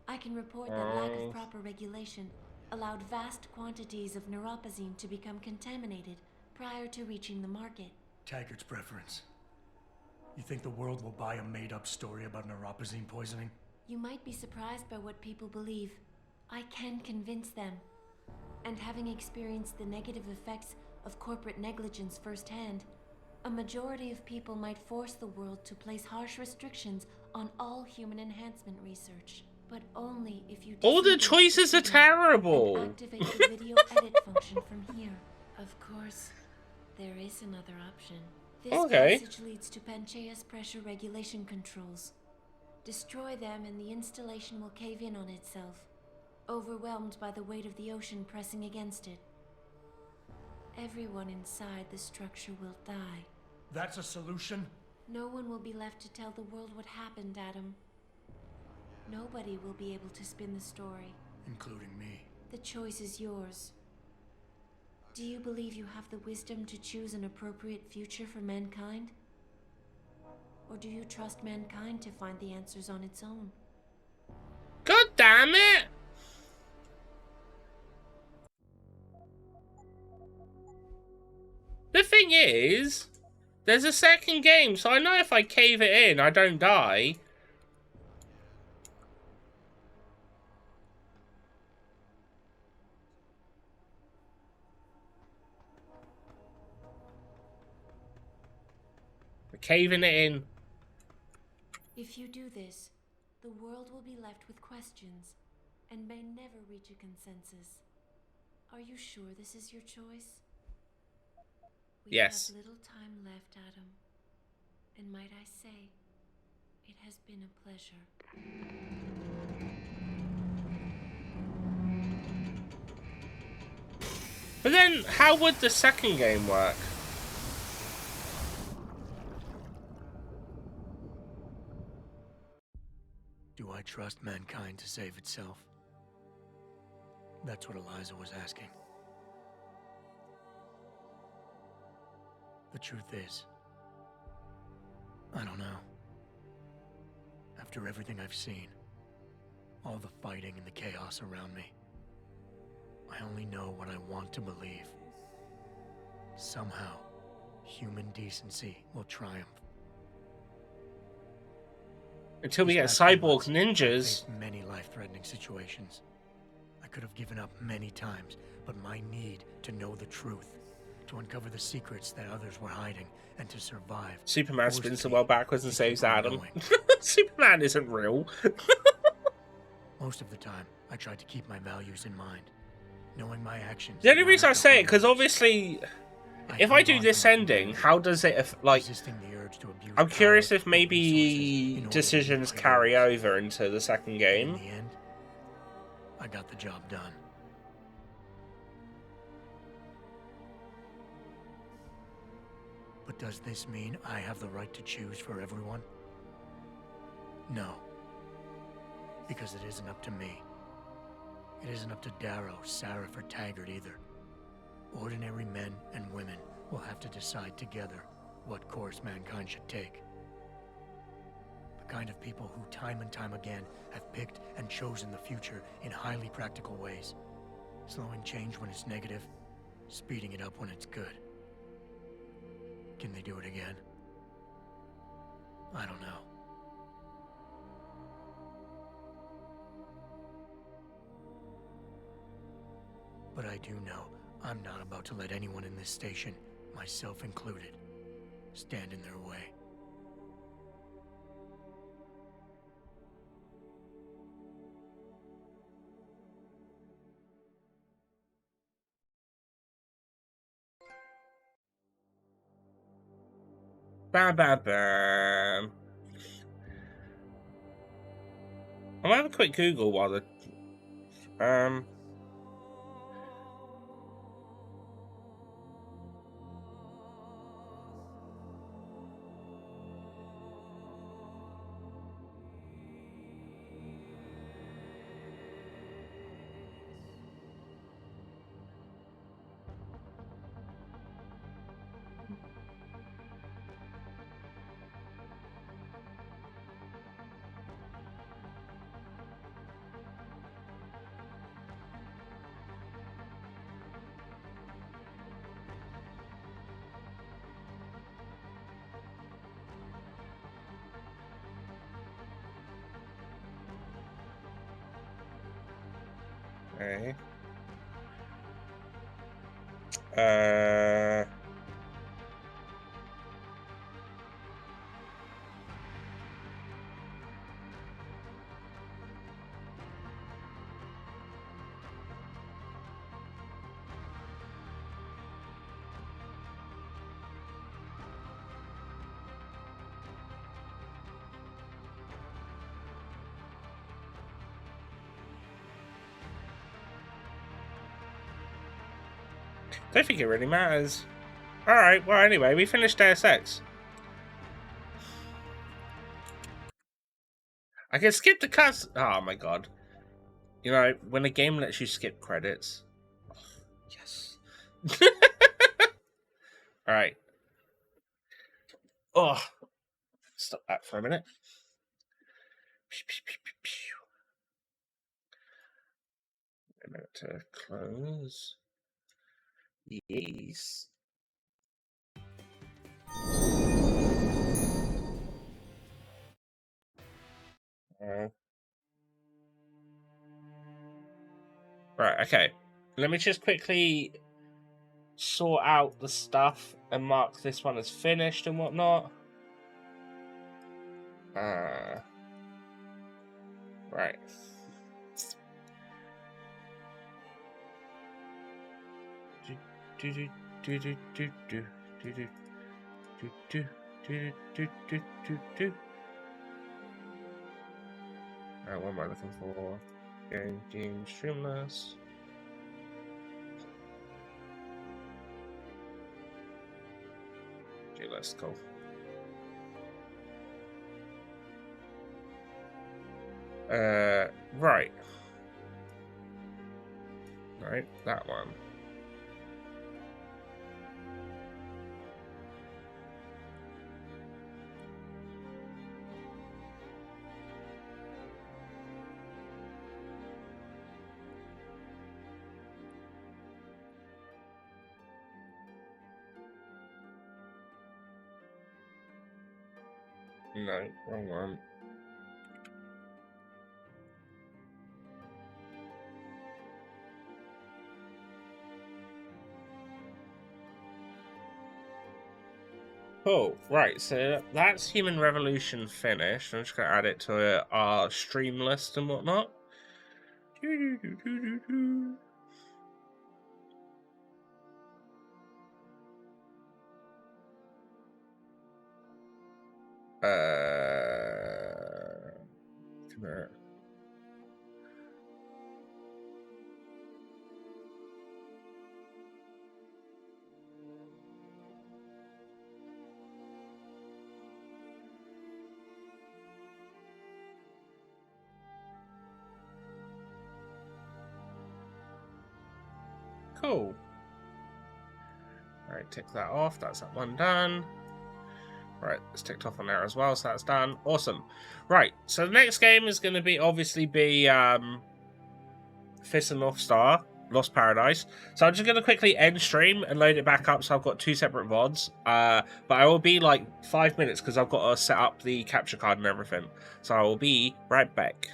I can report that lack of proper regulation allowed vast quantities of neuropozyne to become contaminated prior to reaching the market. Taggart's preference. You think the world will buy a made-up story about neuropozyne poisoning? You might be surprised by what people believe. I can convince them. And having experienced the negative effects of corporate negligence firsthand, a majority of people might force the world to place harsh restrictions on all human enhancement research. But only if you all the choices are terrible. And activate the video edit function from here. Of course, there is another option. This passage leads to Panchaea's pressure regulation controls. Destroy them and the installation will cave in on itself, overwhelmed by the weight of the ocean pressing against it. Everyone inside the structure will die. That's a solution? No one will be left to tell the world what happened, Adam. Nobody will be able to spin the story. Including me. The choice is yours. Do you believe you have the wisdom to choose an appropriate future for mankind? Or do you trust mankind to find the answers on its own? God damn it! The thing is, there's a second game, so I know if I cave it in, I don't die. Caving it in. If you do this, the world will be left with questions and may never reach a consensus. Are you sure this is your choice? We have little time left, Adam. And might I say, it has been a pleasure. But then, how would the second game work? Do I trust mankind to save itself? That's what Eliza was asking. The truth is, I don't know. After everything I've seen, all the fighting and the chaos around me, I only know what I want to believe. Somehow, human decency will triumph. Until we get cyborg ninjas. I faced many life-threatening situations. I could have given up many times, but my need to know the truth, to uncover the secrets that others were hiding, and to survive. Superman spins the world backwards and saves Adam. Superman isn't real. Most of the time, I tried to keep my values in mind, knowing my actions. The only reason I say it, because obviously, if I do this ending, how does it, like, I'm curious if maybe decisions carry over into the second game. In the end, I got the job done. But does this mean I have the right to choose for everyone? No. Because it isn't up to me. It isn't up to Darrow, Sarif, or Taggart either. Ordinary men and women will have to decide together what course mankind should take. The kind of people who time and time again have picked and chosen the future in highly practical ways. Slowing change when it's negative, speeding it up when it's good. Can they do it again? I don't know. But I do know I'm not about to let anyone in this station, myself included, stand in their way. Bam, bam, bam. I'm gonna have a quick Google while the Okay. Don't think it really matters. Alright, well anyway, we finished Deus Ex. I can skip the cuts. Oh my god. You know, when a game lets you skip credits. Oh, yes. Alright. Oh. Stop that for a minute. A minute to close. Yes. Right, okay. Let me just quickly sort out the stuff and mark this one as finished and whatnot. Right. Alright, what am I looking for? Game Streamless. Okay, let's go. Right. Right, that one. No, wrong one. Cool. Right, so that's Human Revolution finished. I'm just gonna add it to our stream list and whatnot. Come here. Cool. Alright, tick that off. That's that one done. Right, it's ticked off on there as well, so that's done. Awesome. Right, so the next game is going to be obviously Fist of North Star, Lost Paradise. So I'm just going to quickly end stream and load it back up, so I've got two separate VODs. But I will be like 5 minutes because I've got to set up the capture card and everything. So I will be right back.